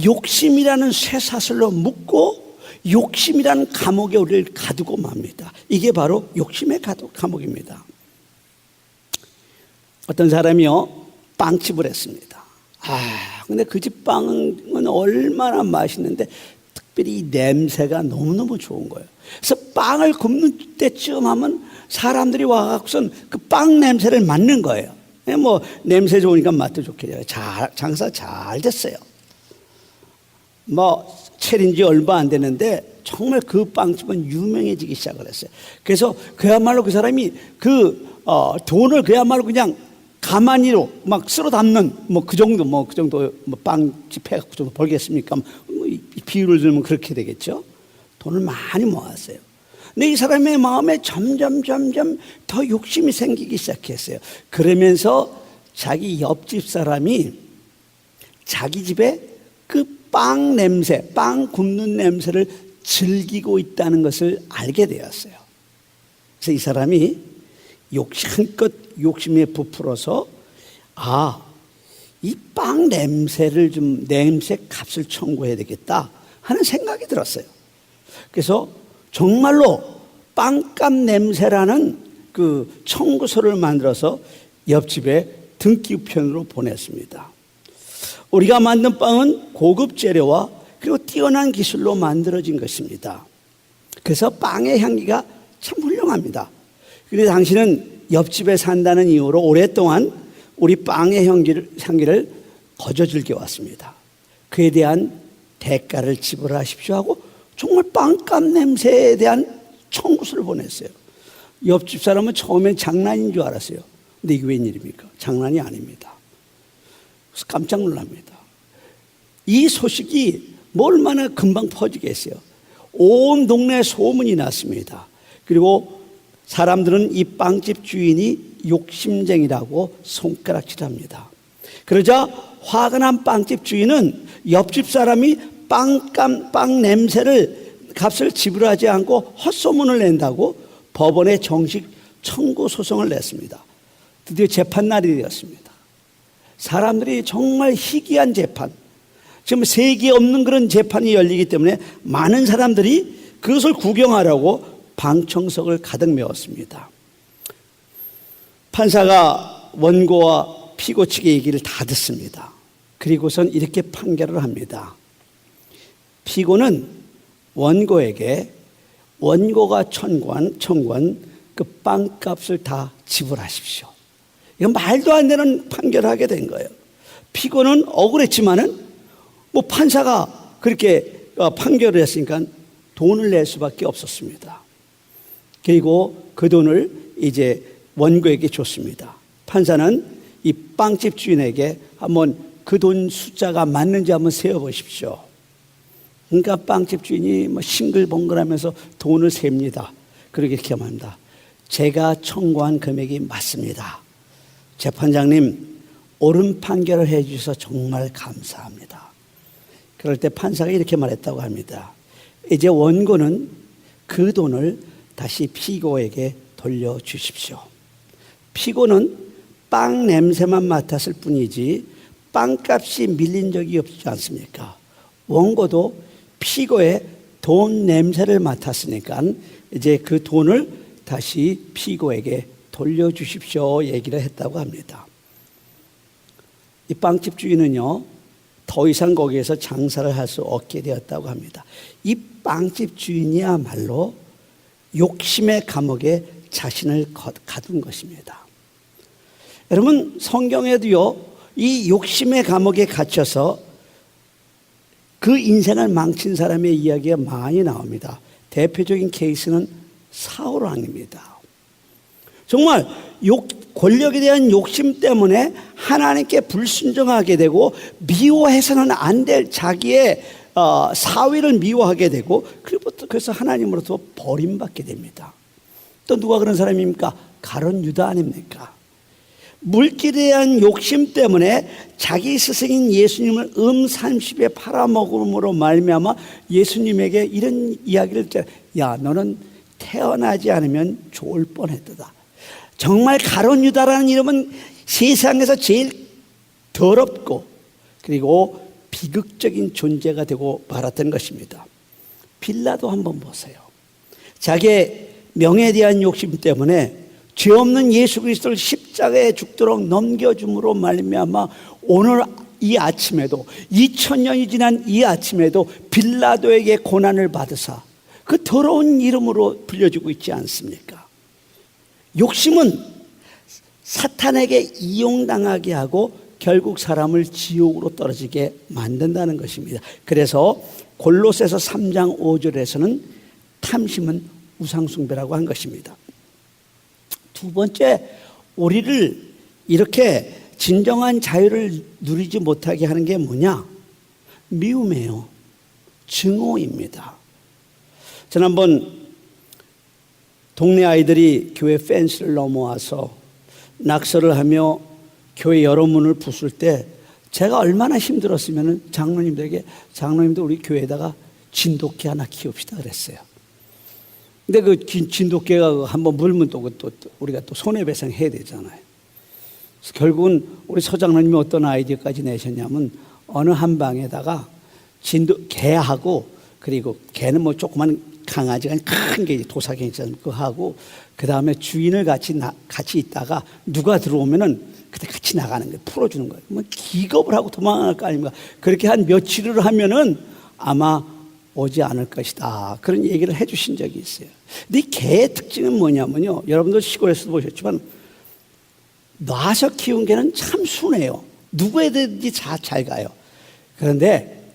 J: 욕심이라는 쇠사슬로 묶고 욕심이라는 감옥에 우리를 가두고 맙니다. 이게 바로 욕심의 감옥입니다. 어떤 사람이요, 빵집을 했습니다. 근데 그 집 빵은 얼마나 맛있는데 특별히 이 냄새가 너무너무 좋은 거예요. 그래서 빵을 굽는 때쯤 하면 사람들이 와갖고선 그 빵 냄새를 맡는 거예요. 뭐 냄새 좋으니까 맛도 좋겠죠. 장사 잘 됐어요. 뭐 차린 지 얼마 안 됐는데 정말 그 빵집은 유명해지기 시작을 했어요. 그래서 그야말로 그 사람이 돈을 그야말로 그냥 가만히로 막 쓸어 담는 그 정도 빵집 해갖고 좀 벌겠습니까? 이 비유를 들면 그렇게 되겠죠. 돈을 많이 모았어요. 근데 이 사람의 마음에 점점 더 욕심이 생기기 시작했어요. 그러면서 자기 옆집 사람이 자기 집에 그 빵 냄새, 빵 굽는 냄새를 즐기고 있다는 것을 알게 되었어요. 그래서 이 사람이 한껏 욕심에 부풀어서 이 빵 냄새를 냄새 값을 청구해야 되겠다 하는 생각이 들었어요. 그래서 정말로 빵값 냄새라는 그 청구서를 만들어서 옆집에 등기우편으로 보냈습니다. 우리가 만든 빵은 고급 재료와 그리고 뛰어난 기술로 만들어진 것입니다. 그래서 빵의 향기가 참 훌륭합니다. 그런데 당신은 옆집에 산다는 이유로 오랫동안 우리 빵의 향기를 거저 즐겨왔습니다. 그에 대한 대가를 지불하십시오 하고 정말 빵값 냄새에 대한 청구서를 보냈어요. 옆집 사람은 처음엔 장난인 줄 알았어요. 근데 이게 웬일입니까? 장난이 아닙니다. 그래서 깜짝 놀랍니다. 이 소식이 얼마나 금방 퍼지겠어요. 온 동네에 소문이 났습니다. 그리고 사람들은 이 빵집 주인이 욕심쟁이라고 손가락질합니다. 그러자 화가 난 빵집 주인은 옆집 사람이 빵 냄새를 값을 지불하지 않고 헛소문을 낸다고 법원에 정식 청구 소송을 냈습니다. 드디어 재판날이 되었습니다. 사람들이 정말 희귀한 재판, 지금 세계에 없는 그런 재판이 열리기 때문에 많은 사람들이 그것을 구경하려고 방청석을 가득 메웠습니다. 판사가 원고와 피고 측의 얘기를 다 듣습니다. 그리고선 이렇게 판결을 합니다. 피고는 원고에게 원고가 청구한 그 빵값을 다 지불하십시오. 이건 말도 안 되는 판결을 하게 된 거예요. 피고는 억울했지만은 판사가 그렇게 판결을 했으니까 돈을 낼 수밖에 없었습니다. 그리고 그 돈을 이제 원고에게 줬습니다. 판사는 이 빵집 주인에게 한번 그 돈 숫자가 맞는지 한번 세어보십시오. 그러니까 빵집 주인이 싱글벙글하면서 돈을 셉니다. 그렇게 이렇게 말합니다. 제가 청구한 금액이 맞습니다. 재판장님, 옳은 판결을 해주셔서 정말 감사합니다. 그럴 때 판사가 이렇게 말했다고 합니다. 이제 원고는 그 돈을 다시 피고에게 돌려주십시오. 피고는 빵 냄새만 맡았을 뿐이지 빵값이 밀린 적이 없지 않습니까? 원고도 피고의 돈 냄새를 맡았으니까 이제 그 돈을 다시 피고에게 돌려주십시오 얘기를 했다고 합니다. 이 빵집 주인은요, 더 이상 거기에서 장사를 할 수 없게 되었다고 합니다. 이 빵집 주인이야말로 욕심의 감옥에 자신을 가둔 것입니다. 여러분, 성경에도요, 이 욕심의 감옥에 갇혀서 그 인생을 망친 사람의 이야기가 많이 나옵니다. 대표적인 케이스는 사울 왕입니다. 정말 권력에 대한 욕심 때문에 하나님께 불순종하게 되고 미워해서는 안 될 자기의 사위를 미워하게 되고 그래서 하나님으로부터 버림받게 됩니다. 또 누가 그런 사람입니까? 가룟 유다 아닙니까? 물질에 대한 욕심 때문에 자기 스승인 예수님을 30에 팔아먹음으로 말미암아 예수님에게 이런 이야기를 했잖아요. 야, 너는 태어나지 않으면 좋을 뻔했다. 정말 가룟 유다라는 이름은 세상에서 제일 더럽고 그리고 비극적인 존재가 되고 말았던 것입니다. 빌라도 한번 보세요. 자기의 명예에 대한 욕심 때문에 죄 없는 예수 그리스도를 십자가에 죽도록 넘겨줌으로 말미암아 오늘 이 아침에도 2000년이 지난 이 아침에도 빌라도에게 고난을 받으사 그 더러운 이름으로 불려지고 있지 않습니까? 욕심은 사탄에게 이용당하게 하고 결국 사람을 지옥으로 떨어지게 만든다는 것입니다. 그래서 골로새서 3장 5절에서는 탐심은 우상숭배라고 한 것입니다. 두 번째, 우리를 이렇게 진정한 자유를 누리지 못하게 하는 게 뭐냐? 미움이에요. 증오입니다. 지난번 동네 아이들이 교회 펜스를 넘어와서 낙서를 하며 교회 여러 문을 부술 때 제가 얼마나 힘들었으면 장로님들에게 장로님도 우리 교회에다가 진돗개 하나 키웁시다 그랬어요. 근데 그 진돗개가 한번 물면 또 우리가 또 손해배상 해야 되잖아요. 그래서 결국은 우리 서장로님이 어떤 아이디어까지 내셨냐면 어느 한 방에다가 개하고 그리고 개는 뭐 조그만 강아지가 큰 게 도사개 있잖아요. 그거 하고 그 다음에 주인을 같이 있다가 누가 들어오면은 그때 같이 나가는 거예요. 풀어주는 거예요. 뭐 기겁을 하고 도망갈 거 아닙니까? 그렇게 한 며칠을 하면은 아마 오지 않을 것이다. 그런 얘기를 해 주신 적이 있어요. 근데 이 개의 특징은 뭐냐면요. 여러분들 시골에서도 보셨지만 놔서 키운 개는 참 순해요. 누구에든지 잘 가요. 그런데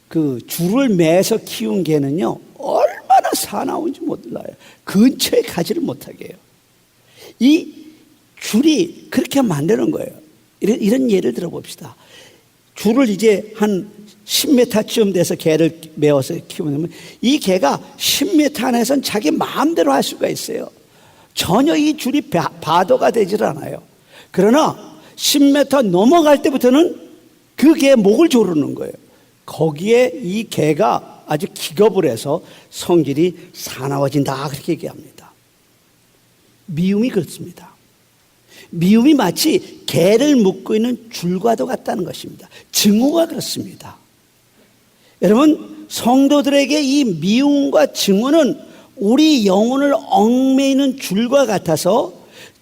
J: 그 줄을 매서 키운 개는요. 얼마나 사나운지 몰라요. 근처에 가지를 못하게 해요. 이 줄이 그렇게 만드는 거예요. 이런 예를 들어봅시다. 줄을 이제 한 10m쯤 돼서 개를 메어서 키우면 이 개가 10m 안에서는 자기 마음대로 할 수가 있어요. 전혀 이 줄이 바도가 되질 않아요. 그러나 10m 넘어갈 때부터는 그 개의 목을 조르는 거예요. 거기에 이 개가 아주 기겁을 해서 성질이 사나워진다 그렇게 얘기합니다. 미움이 그렇습니다. 미움이 마치 개를 묶고 있는 줄과도 같다는 것입니다. 증오가 그렇습니다. 여러분, 성도들에게 이 미움과 증오는 우리 영혼을 얽매이는 줄과 같아서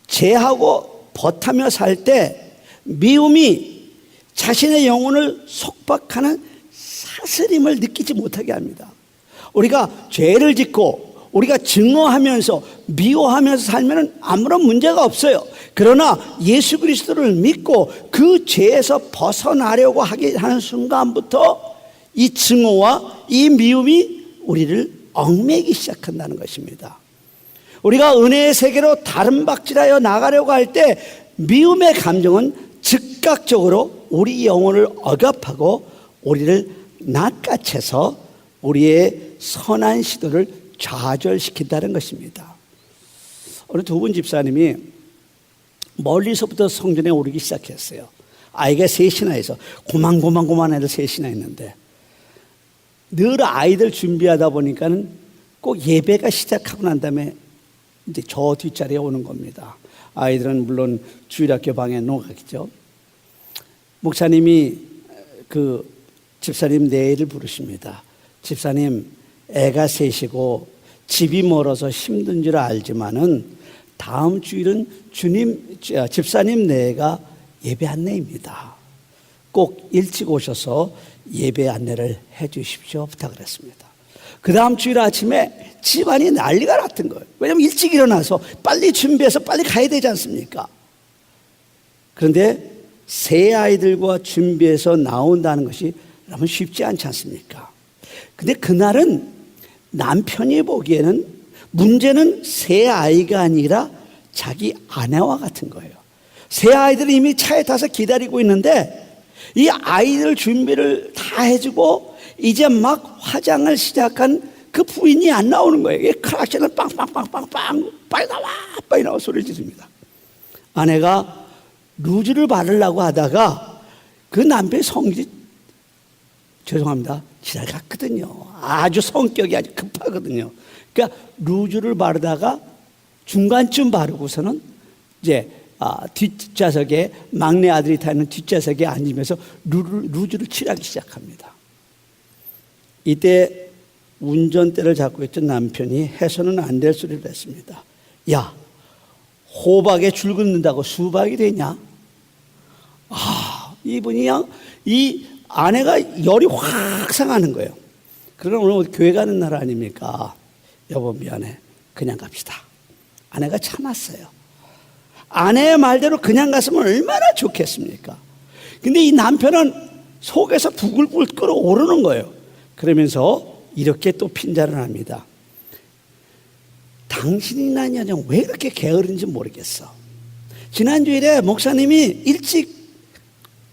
J: 죄하고 벗하며 살 때 미움이 자신의 영혼을 속박하는 사슬임을 느끼지 못하게 합니다. 우리가 죄를 짓고 우리가 증오하면서 미워하면서 살면 아무런 문제가 없어요. 그러나 예수 그리스도를 믿고 그 죄에서 벗어나려고 하는 순간부터 이 증오와 이 미움이 우리를 얽매이기 시작한다는 것입니다. 우리가 은혜의 세계로 다름박질하여 나가려고 할 때 미움의 감정은 즉각적으로 우리 영혼을 억압하고 우리를 낚아채서 우리의 선한 시도를 좌절시킨다는 것입니다. 어느 두 분 집사님이 멀리서부터 성전에 오르기 시작했어요. 아이가 셋이나 해서 고만고만 애들 셋이나 있는데 늘 아이들 준비하다 보니까는 꼭 예배가 시작하고 난 다음에 이제 저 뒷자리에 오는 겁니다. 아이들은 물론 주일학교 방에 놓아가겠죠. 목사님이 그 집사님 내일을 부르십니다. 집사님, 애가 셋이고 집이 멀어서 힘든 줄 알지만은 다음 주일은 집사님 내가 예배 안내입니다. 꼭 일찍 오셔서 예배 안내를 해 주십시오. 부탁을 했습니다. 그 다음 주일 아침에 집안이 난리가 났던 거예요. 왜냐하면 일찍 일어나서 빨리 준비해서 빨리 가야 되지 않습니까? 그런데 세 아이들과 준비해서 나온다는 것이 여러분 쉽지 않지 않습니까? 근데 그날은 남편이 보기에는 문제는 세 아이가 아니라 자기 아내와 같은 거예요. 세 아이들이 이미 차에 타서 기다리고 있는데 이 아이들 준비를 다 해주고 이제 막 화장을 시작한 그 부인이 안 나오는 거예요. 크락션을 빵빵빵빵빵 빨리 나와 빨리 나와 소리를 지릅니다. 아내가 루즈를 바르려고 하다가 그 남편의 성질이 죄송합니다 지랄 같거든요. 아주 성격이 아주 급하거든요. 그러니까 루즈를 바르다가 중간쯤 바르고서는 이제 뒷좌석에 막내 아들이 타는 뒷좌석에 앉으면서 루즈를 칠하기 시작합니다. 이때 운전대를 잡고 있던 남편이 해서는 안 될 소리를 했습니다. 야, 호박에 줄 긋는다고 수박이 되냐? 이분이 그냥 이 아내가 열이 확 상하는 거예요. 그럼 오늘 교회 가는 날 아닙니까? 여보 미안해, 그냥 갑시다. 아내가 참았어요. 아내의 말대로 그냥 갔으면 얼마나 좋겠습니까? 근데 이 남편은 속에서 부글부글 끓어오르는 거예요. 그러면서 이렇게 또 핀잔을 합니다. 당신이 난 여정 왜 그렇게 게으른지 모르겠어. 지난주일에 목사님이 일찍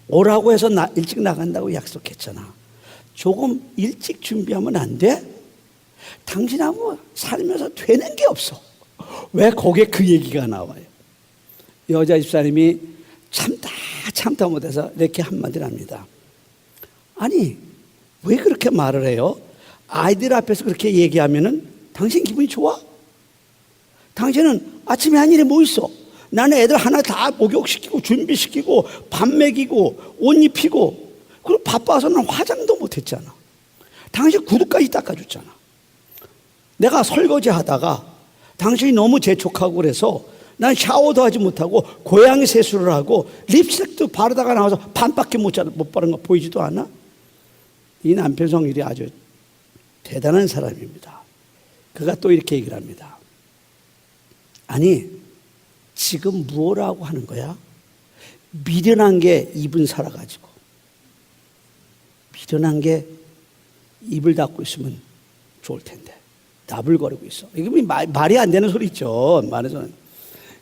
J: 오라고 해서 일찍 나간다고 약속했잖아. 조금 일찍 준비하면 안 돼? 당신하고 살면서 되는 게 없어. 왜 거기에 그 얘기가 나와요? 여자 집사님이 참다 못해서 이렇게 한마디를 합니다. 아니 왜 그렇게 말을 해요? 아이들 앞에서 그렇게 얘기하면은 당신 기분이 좋아? 당신은 아침에 한 일이 뭐 있어? 나는 애들 하나 다 목욕시키고 준비시키고 밥 먹이고 옷 입히고 그리고 바빠서는 화장도 못했잖아. 당신 구두까지 닦아줬잖아. 내가 설거지 하다가 당신이 너무 재촉하고 그래서 난 샤워도 하지 못하고 고양이 세수를 하고 립스틱도 바르다가 나와서 반밖에 못 바른 거 보이지도 않아? 이 남편 성질이 아주 대단한 사람입니다. 그가 또 이렇게 얘기를 합니다. 아니 지금 뭐라고 하는 거야? 미련한 게 입은 살아가지고 미련한 게 입을 닫고 있으면 좋을 텐데 나불거리고 있어. 이게 말이 안 되는 소리 있죠. 말해서는.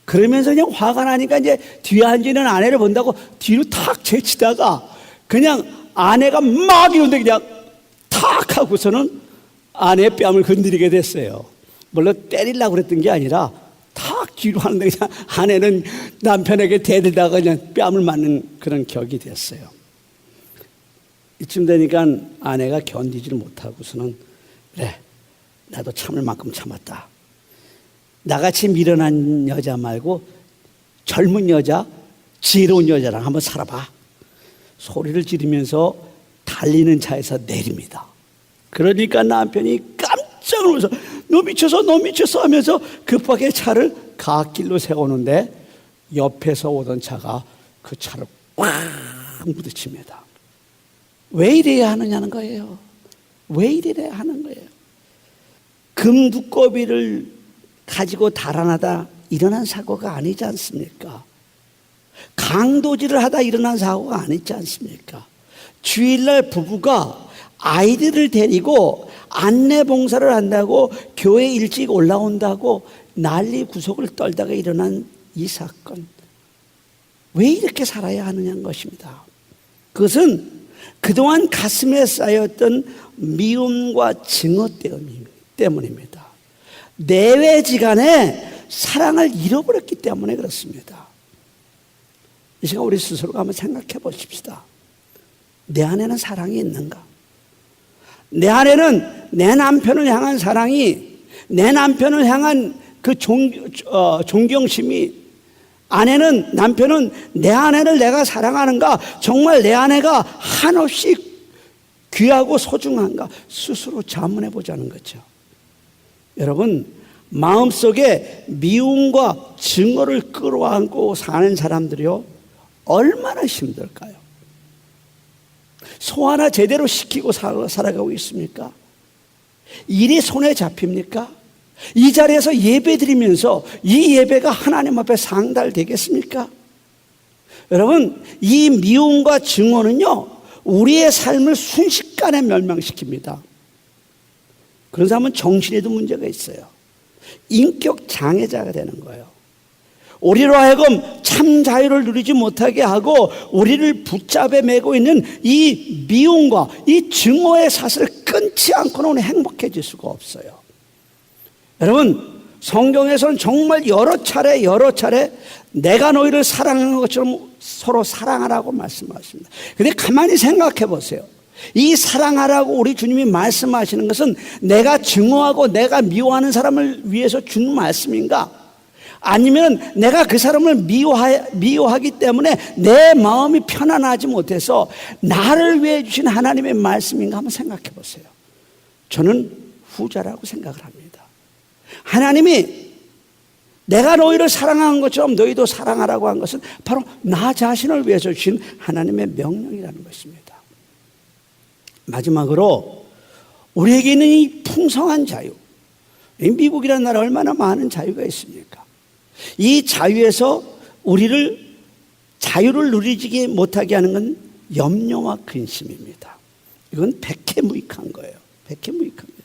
J: 그러면서 그냥 화가 나니까 이제 뒤에 앉아있는 아내를 본다고 뒤로 탁 제치다가 그냥 아내가 막 이런데 그냥 탁 하고서는 아내의 뺨을 건드리게 됐어요. 물론 때리려고 그랬던 게 아니라 탁 뒤로 하는데 그냥 아내는 남편에게 대들다가 그냥 뺨을 맞는 그런 격이 됐어요. 이쯤 되니까 아내가 견디지를 못하고서는 그래 나도 참을 만큼 참았다. 나같이 미련한 여자 말고 젊은 여자, 지혜로운 여자랑 한번 살아봐. 소리를 지르면서 달리는 차에서 내립니다. 그러니까 남편이 깜짝 놀라서 너 미쳤어 하면서 급하게 차를 갓길로 세우는데 옆에서 오던 차가 그 차를 꽉 부딪힙니다. 왜 이래야 하느냐는 거예요. 왜 이래야 하는 거예요. 금 두꺼비를 가지고 달아나다 일어난 사고가 아니지 않습니까? 강도질을 하다 일어난 사고가 아니지 않습니까? 주일날 부부가 아이들을 데리고 안내 봉사를 한다고 교회 일찍 올라온다고 난리 구석을 떨다가 일어난 이 사건. 왜 이렇게 살아야 하느냐는 것입니다. 그것은 그동안 가슴에 쌓였던 미움과 증오 때문입니다. 내외지간에 사랑을 잃어버렸기 때문에 그렇습니다. 이 시간 우리 스스로가 한번 생각해 보십시다. 내 안에는 사랑이 있는가? 내 안에는 내 남편을 향한 사랑이, 내 남편을 향한 그 존경심이, 남편은 내 아내를 내가 사랑하는가? 정말 내 아내가 한없이 귀하고 소중한가? 스스로 자문해 보자는 거죠. 여러분, 마음속에 미움과 증오를 끌어안고 사는 사람들이요, 얼마나 힘들까요? 소 하나 제대로 시키고 살아가고 있습니까? 일이 손에 잡힙니까? 이 자리에서 예배 드리면서 이 예배가 하나님 앞에 상달되겠습니까? 여러분, 이 미움과 증오는요, 우리의 삶을 순식간에 멸망시킵니다. 그런 사람은 정신에도 문제가 있어요. 인격 장애자가 되는 거예요. 우리로 하여금 참 자유를 누리지 못하게 하고 우리를 붙잡아 매고 있는 이 미움과 이 증오의 사슬을 끊지 않고는 행복해질 수가 없어요. 여러분, 성경에서는 정말 여러 차례 내가 너희를 사랑하는 것처럼 서로 사랑하라고 말씀하십니다. 그런데 가만히 생각해 보세요. 이 사랑하라고 우리 주님이 말씀하시는 것은 내가 증오하고 내가 미워하는 사람을 위해서 준 말씀인가? 아니면 내가 그 사람을 미워하기 때문에 내 마음이 편안하지 못해서 나를 위해 주신 하나님의 말씀인가 한번 생각해 보세요. 저는 후자라고 생각을 합니다. 하나님이 내가 너희를 사랑한 것처럼 너희도 사랑하라고 한 것은 바로 나 자신을 위해서 주신 하나님의 명령이라는 것입니다. 마지막으로 우리에게 있는 이 풍성한 자유, 미국이라는 나라 얼마나 많은 자유가 있습니까? 이 자유에서 우리를 자유를 누리지 못하게 하는 건 염려와 근심입니다. 이건 백해무익한 거예요. 백해무익한 거예요.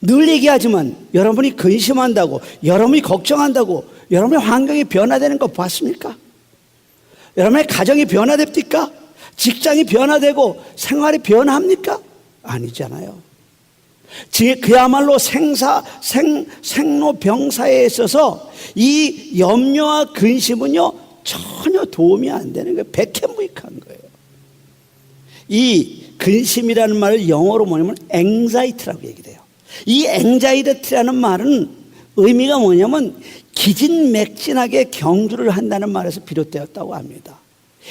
J: 늘 얘기하지만 여러분이 근심한다고, 여러분이 걱정한다고 여러분의 환경이 변화되는 거 봤습니까? 여러분의 가정이 변화됩니까? 직장이 변화되고 생활이 변화합니까? 아니잖아요. 그야말로 생로병사에 있어서 이 염려와 근심은요 전혀 도움이 안 되는 거예요. 백해무익한 거예요. 이 근심이라는 말을 영어로 뭐냐면 anxiety라고 얘기해요. 이 anxiety라는 말은 의미가 뭐냐면 기진맥진하게 경주를 한다는 말에서 비롯되었다고 합니다.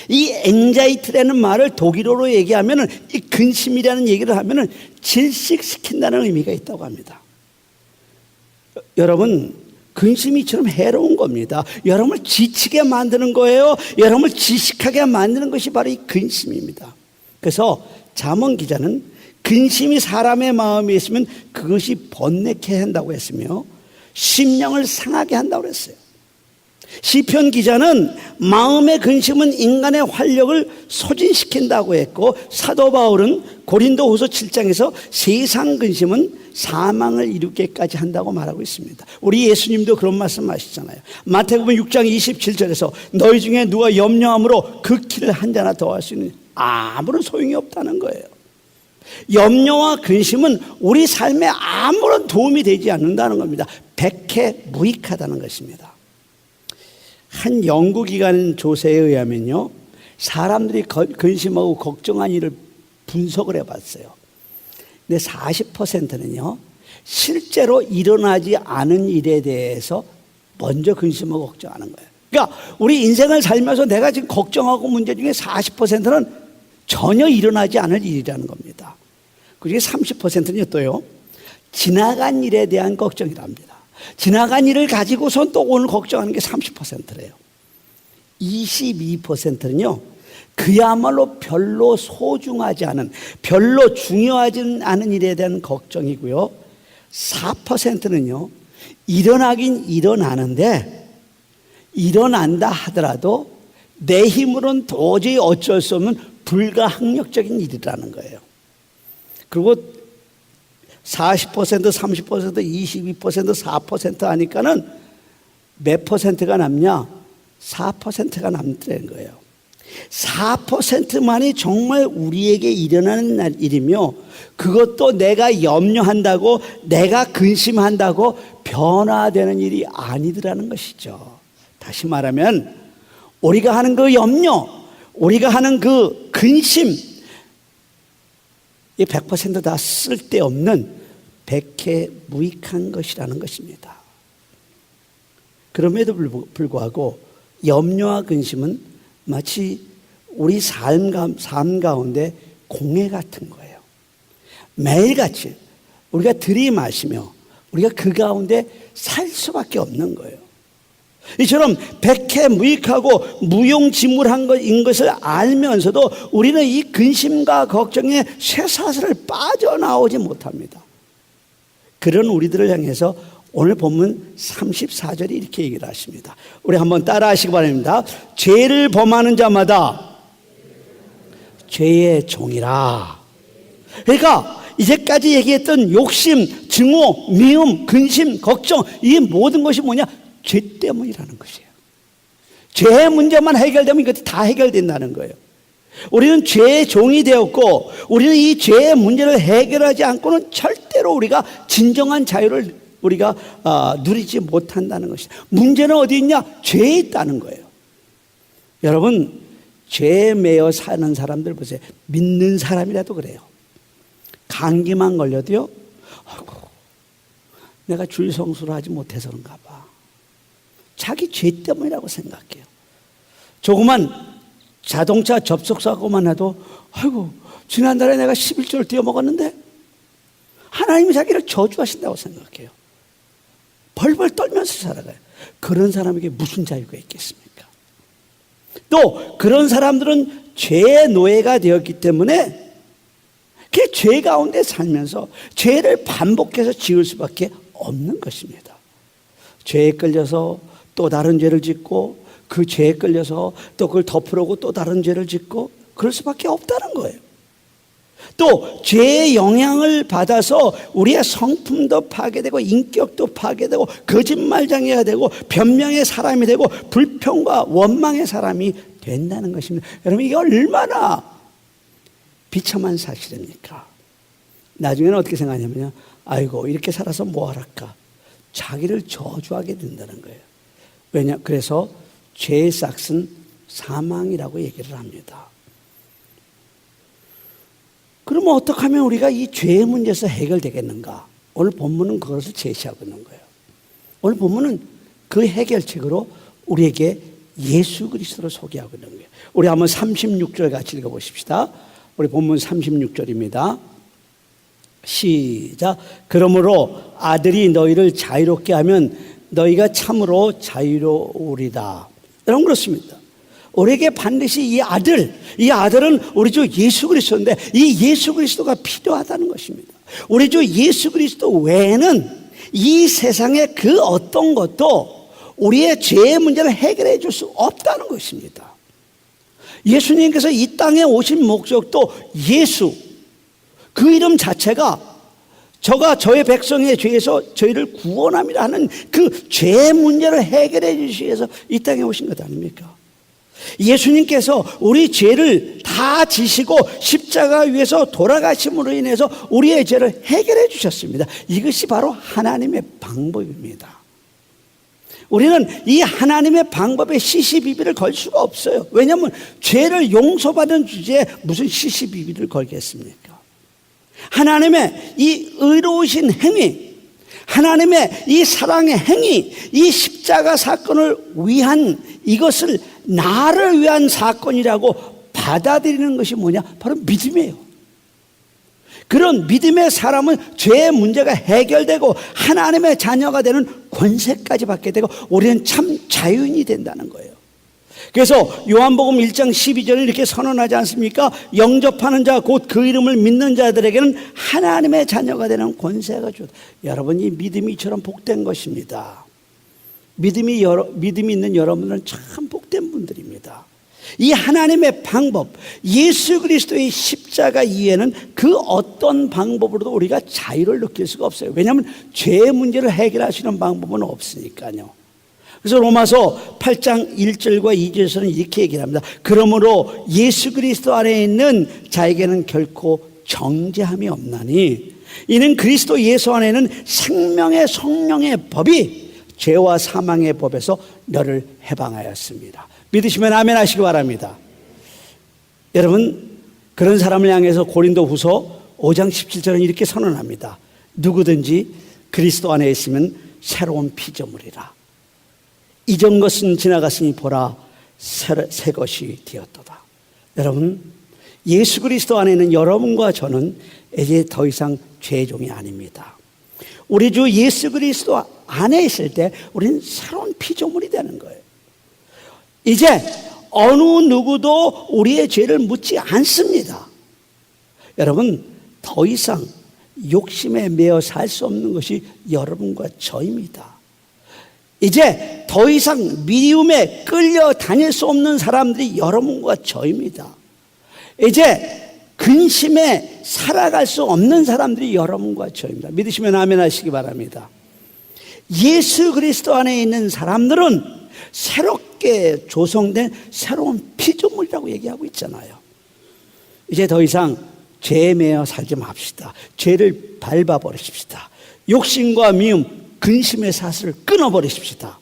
J: 이 anxiety라는 말을 독일어로 얘기하면은 이 근심이라는 얘기를 하면은 질식시킨다는 의미가 있다고 합니다. 여러분, 근심이 이처럼 해로운 겁니다. 여러분을 지치게 만드는 거예요. 여러분을 지식하게 만드는 것이 바로 이 근심입니다. 그래서 잠언 기자는 근심이 사람의 마음에 있으면 그것이 번뇌케 한다고 했으며 심령을 상하게 한다고 했어요. 시편 기자는 마음의 근심은 인간의 활력을 소진시킨다고 했고, 사도 바울은 고린도후서 7장에서 세상 근심은 사망을 이루게까지 한다고 말하고 있습니다. 우리 예수님도 그런 말씀하시잖아요. 마태복음 6장 27절에서 너희 중에 누가 염려함으로 그 키를 한 자나 더할 수 있는 아무런 소용이 없다는 거예요. 염려와 근심은 우리 삶에 아무런 도움이 되지 않는다는 겁니다. 백해무익하다는 것입니다. 한 연구기관 조사에 의하면요, 사람들이 근심하고 걱정한 일을 분석을 해봤어요. 근데 40%는요 실제로 일어나지 않은 일에 대해서 먼저 근심하고 걱정하는 거예요. 그러니까 우리 인생을 살면서 내가 지금 걱정하고 문제 중에 40%는 전혀 일어나지 않을 일이라는 겁니다. 그중에 30%는요 또요 지나간 일에 대한 걱정이랍니다. 지나간 일을 가지고선 또 오늘 걱정하는 게 30%래요. 22%는요 그야말로 별로 소중하지 않은, 별로 중요하지 않은 일에 대한 걱정이고요, 4%는요 일어나긴 일어나는데 일어난다 하더라도 내 힘으로는 도저히 어쩔 수 없는 불가항력적인 일이라는 거예요. 그리고 40%, 30%, 22%, 4% 하니까는 몇 퍼센트가 남냐? 4%가 남는 거예요. 4%만이 정말 우리에게 일어나는 일이며, 그것도 내가 염려한다고, 내가 근심한다고 변화되는 일이 아니더라는 것이죠. 다시 말하면 우리가 하는 그 염려, 우리가 하는 그 근심, 이 100% 다 쓸데없는 백해무익한 것이라는 것입니다. 그럼에도 불구하고 염려와 근심은 마치 우리 삶 가운데 공해 같은 거예요. 매일같이 우리가 들이마시며 우리가 그 가운데 살 수밖에 없는 거예요. 이처럼 백해무익하고 무용지물한 것인 것을 알면서도 우리는 이 근심과 걱정에 쇠사슬을 빠져나오지 못합니다. 그런 우리들을 향해서 오늘 본문 34절이 이렇게 얘기를 하십니다. 우리 한번 따라 하시기 바랍니다. 죄를 범하는 자마다 죄의 종이라. 그러니까 이제까지 얘기했던 욕심, 증오, 미움, 근심, 걱정, 이 모든 것이 뭐냐? 죄 때문이라는 것이에요. 죄의 문제만 해결되면 이것이 다 해결된다는 거예요. 우리는 죄의 종이 되었고 우리는 이 죄의 문제를 해결하지 않고는 절대로 우리가 진정한 자유를 우리가 누리지 못한다는 것이다. 문제는 어디 있냐? 죄에 있다는 거예요. 여러분, 죄에 매여 사는 사람들 보세요. 믿는 사람이라도 그래요. 감기만 걸려도요, 아이고, 내가 주일 성수를 하지 못해서 그런가 봐. 자기 죄 때문이라고 생각해요. 조그만 자동차 접촉사고만 해도 아이고, 지난달에 내가 11조를 띄어먹었는데 하나님이 자기를 저주하신다고 생각해요. 벌벌 떨면서 살아가요. 그런 사람에게 무슨 자유가 있겠습니까? 또 그런 사람들은 죄의 노예가 되었기 때문에 그 죄 가운데 살면서 죄를 반복해서 지을 수밖에 없는 것입니다. 죄에 끌려서 또 다른 죄를 짓고 그 죄에 끌려서 또 그걸 덮으려고 또 다른 죄를 짓고 그럴 수밖에 없다는 거예요. 또 죄의 영향을 받아서 우리의 성품도 파괴되고 인격도 파괴되고 거짓말쟁이가 되고 변명의 사람이 되고 불평과 원망의 사람이 된다는 것입니다. 여러분, 이게 얼마나 비참한 사실입니까? 나중에는 어떻게 생각하냐면요, 아이고 이렇게 살아서 뭐하랄까, 자기를 저주하게 된다는 거예요. 왜냐? 그래서 죄의 싹은 사망이라고 얘기를 합니다. 그러면 어떻게 하면 우리가 이 죄의 문제에서 해결되겠는가? 오늘 본문은 그것을 제시하고 있는 거예요. 오늘 본문은 그 해결책으로 우리에게 예수 그리스도를 소개하고 있는 거예요. 우리 한번 36절 같이 읽어보십시다. 우리 본문 36절입니다. 시작. 그러므로 아들이 너희를 자유롭게 하면 너희가 참으로 자유로우리다. 여러분, 그렇습니다. 우리에게 반드시 이 아들은 우리 주 예수 그리스도인데 이 예수 그리스도가 필요하다는 것입니다. 우리 주 예수 그리스도 외에는 이 세상의 그 어떤 것도 우리의 죄의 문제를 해결해 줄 수 없다는 것입니다. 예수님께서 이 땅에 오신 목적도 예수, 그 이름 자체가 저가 저의 백성의 죄에서 저희를 구원함이라 하는 그 죄의 문제를 해결해 주시기 위해서 이 땅에 오신 것 아닙니까? 예수님께서 우리 죄를 다 지시고 십자가 위에서 돌아가심으로 인해서 우리의 죄를 해결해 주셨습니다. 이것이 바로 하나님의 방법입니다. 우리는 이 하나님의 방법에 시시비비를 걸 수가 없어요. 왜냐하면 죄를 용서받은 주제에 무슨 시시비비를 걸겠습니까? 하나님의 이 의로우신 행위, 하나님의 이 사랑의 행위, 이 십자가 사건을 위한 이것을 나를 위한 사건이라고 받아들이는 것이 뭐냐? 바로 믿음이에요. 그런 믿음의 사람은 죄의 문제가 해결되고 하나님의 자녀가 되는 권세까지 받게 되고 우리는 참 자유인이 된다는 거예요. 그래서 요한복음 1장 12절에 이렇게 선언하지 않습니까? 영접하는 자 곧 그 이름을 믿는 자들에게는 하나님의 자녀가 되는 권세가 주어다. 여러분, 이 믿음이 이처럼 복된 것입니다. 믿음이 있는 여러분들은 참 복된 분들입니다. 이 하나님의 방법, 예수 그리스도의 십자가 이외에는 그 어떤 방법으로도 우리가 자유를 느낄 수가 없어요. 왜냐하면 죄의 문제를 해결하시는 방법은 없으니까요. 그래서 로마서 8장 1절과 2절에서는 이렇게 얘기를 합니다. 그러므로 예수 그리스도 안에 있는 자에게는 결코 정죄함이 없나니 이는 그리스도 예수 안에는 생명의 성령의 법이 죄와 사망의 법에서 너를 해방하였습니다. 믿으시면 아멘 하시기 바랍니다. 여러분, 그런 사람을 향해서 고린도후서 5장 17절은 이렇게 선언합니다. 누구든지 그리스도 안에 있으면 새로운 피조물이라. 이전 것은 지나갔으니 보라 새 것이 되었도다. 여러분, 예수 그리스도 안에 있는 여러분과 저는 이제 더 이상 죄종이 아닙니다. 우리 주 예수 그리스도 안에 있을 때 우리는 새로운 피조물이 되는 거예요. 이제 어느 누구도 우리의 죄를 묻지 않습니다. 여러분, 더 이상 욕심에 매여 살 수 없는 것이 여러분과 저입니다. 이제 더 이상 미움에 끌려 다닐 수 없는 사람들이 여러분과 저입니다. 이제 근심에 살아갈 수 없는 사람들이 여러분과 저입니다. 믿으시면 아멘 하시기 바랍니다. 예수 그리스도 안에 있는 사람들은 새롭게 조성된 새로운 피조물이라고 얘기하고 있잖아요. 이제 더 이상 죄에 매여 살지 맙시다. 죄를 밟아버리십시다. 욕심과 미움, 근심의 사슬을 끊어버리십시다.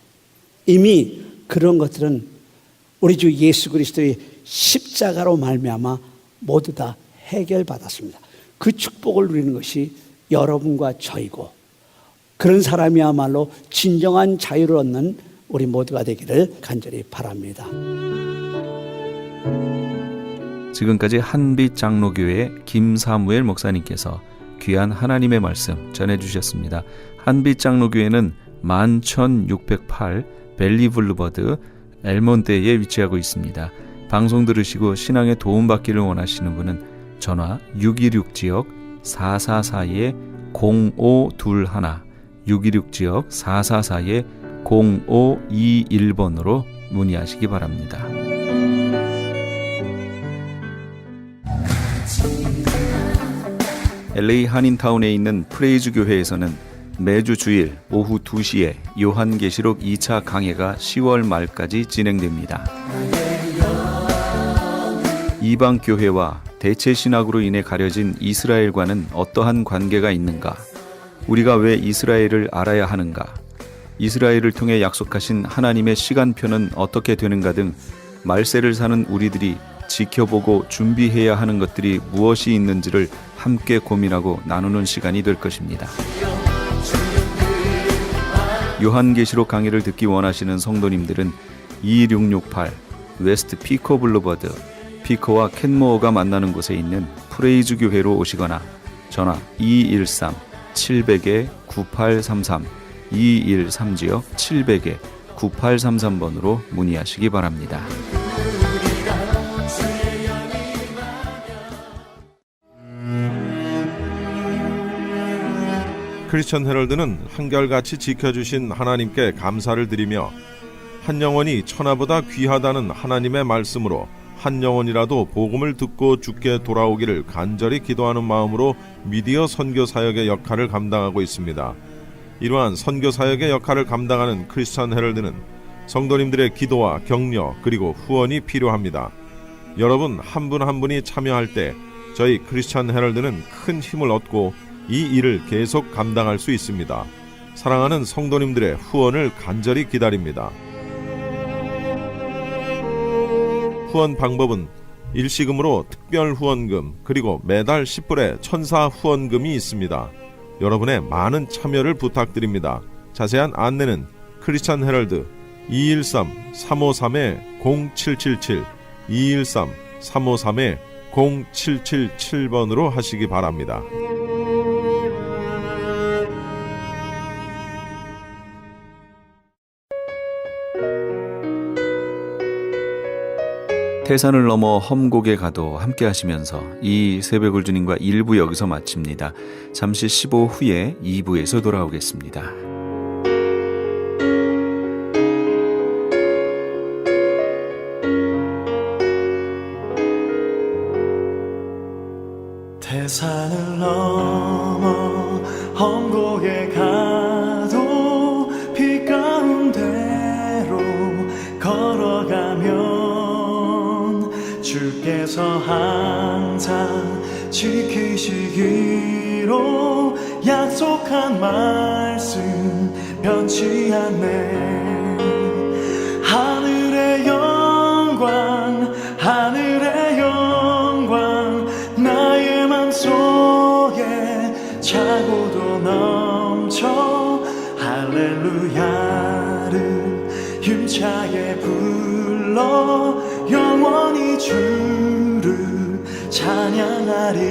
J: 이미 그런 것들은 우리 주 예수 그리스도의 십자가로 말미암아 모두 다 해결받았습니다. 그 축복을 누리는 것이 여러분과 저이고, 그런 사람이야말로 진정한 자유를 얻는 우리 모두가 되기를 간절히 바랍니다.
A: 지금까지 한빛 장로교회 김사무엘 목사님께서 귀한 하나님의 말씀 전해주셨습니다. 한빛 장로교회는 11608 벨리 블루버드 엘몬테에 위치하고 있습니다. 방송 들으시고 신앙에 도움받기를 원하시는 분은 전화 626지역 444-0521 626지역 444-0521번으로 문의하시기 바랍니다. LA 한인타운에 있는 프레이즈 교회에서는 매주 주일 오후 2시에 요한계시록 2차 강해가 10월 말까지 진행됩니다. 이방 교회와 대체 신학으로 인해 가려진 이스라엘과는 어떠한 관계가 있는가? 우리가 왜 이스라엘을 알아야 하는가? 이스라엘을 통해 약속하신 하나님의 시간표는 어떻게 되는가 등 말세를 사는 우리들이 지켜보고 준비해야 하는 것들이 무엇이 있는지를 함께 고민하고 나누는 시간이 될 것입니다. 요한계시록 강의를 듣기 원하시는 성도님들은 2668 웨스트 피코 블루버드 피코와 캔모어가 만나는 곳에 있는 프레이즈 교회로 오시거나 전화 213-700-9833 213-700-9833번으로 문의하시기 바랍니다.
K: 크리스천 헤럴드는 한결같이 지켜주신 하나님께 감사를 드리며 한 영혼이 천하보다 귀하다는 하나님의 말씀으로 한 영혼이라도 복음을 듣고 주께 돌아오기를 간절히 기도하는 마음으로 미디어 선교 사역의 역할을 감당하고 있습니다. 이러한 선교 사역의 역할을 감당하는 크리스천 헤럴드는 성도님들의 기도와 격려 그리고 후원이 필요합니다. 여러분 한 분 한 분이 참여할 때 저희 크리스천 헤럴드는 큰 힘을 얻고 이 일을 계속 감당할 수 있습니다. 사랑하는 성도님들의 후원을 간절히 기다립니다. 후원 방법은 일시금으로 특별 후원금 그리고 매달 10불의 천사 후원금이 있습니다. 여러분의 많은 참여를 부탁드립니다. 자세한 안내는 크리스천 헤럴드 213-353-0777 213-353-0777번으로 하시기 바랍니다.
A: 태산을 넘어 험곡에 가도 함께 하시면서 이 새벽을 주님과 1부 여기서 마칩니다. 잠시 15 후에 2부에서 돌아오겠습니다.
L: 태산을 넘어 험곡에 가도 빛 가운데로 걸어가면 주께서 항상 지키시기로 약속한 말씀 변치 않네. 하늘의 영광 하늘의 영광 나의 맘속에 차고도 넘쳐 할렐루야를 힘차게 불러 영원히 주를 찬양하리.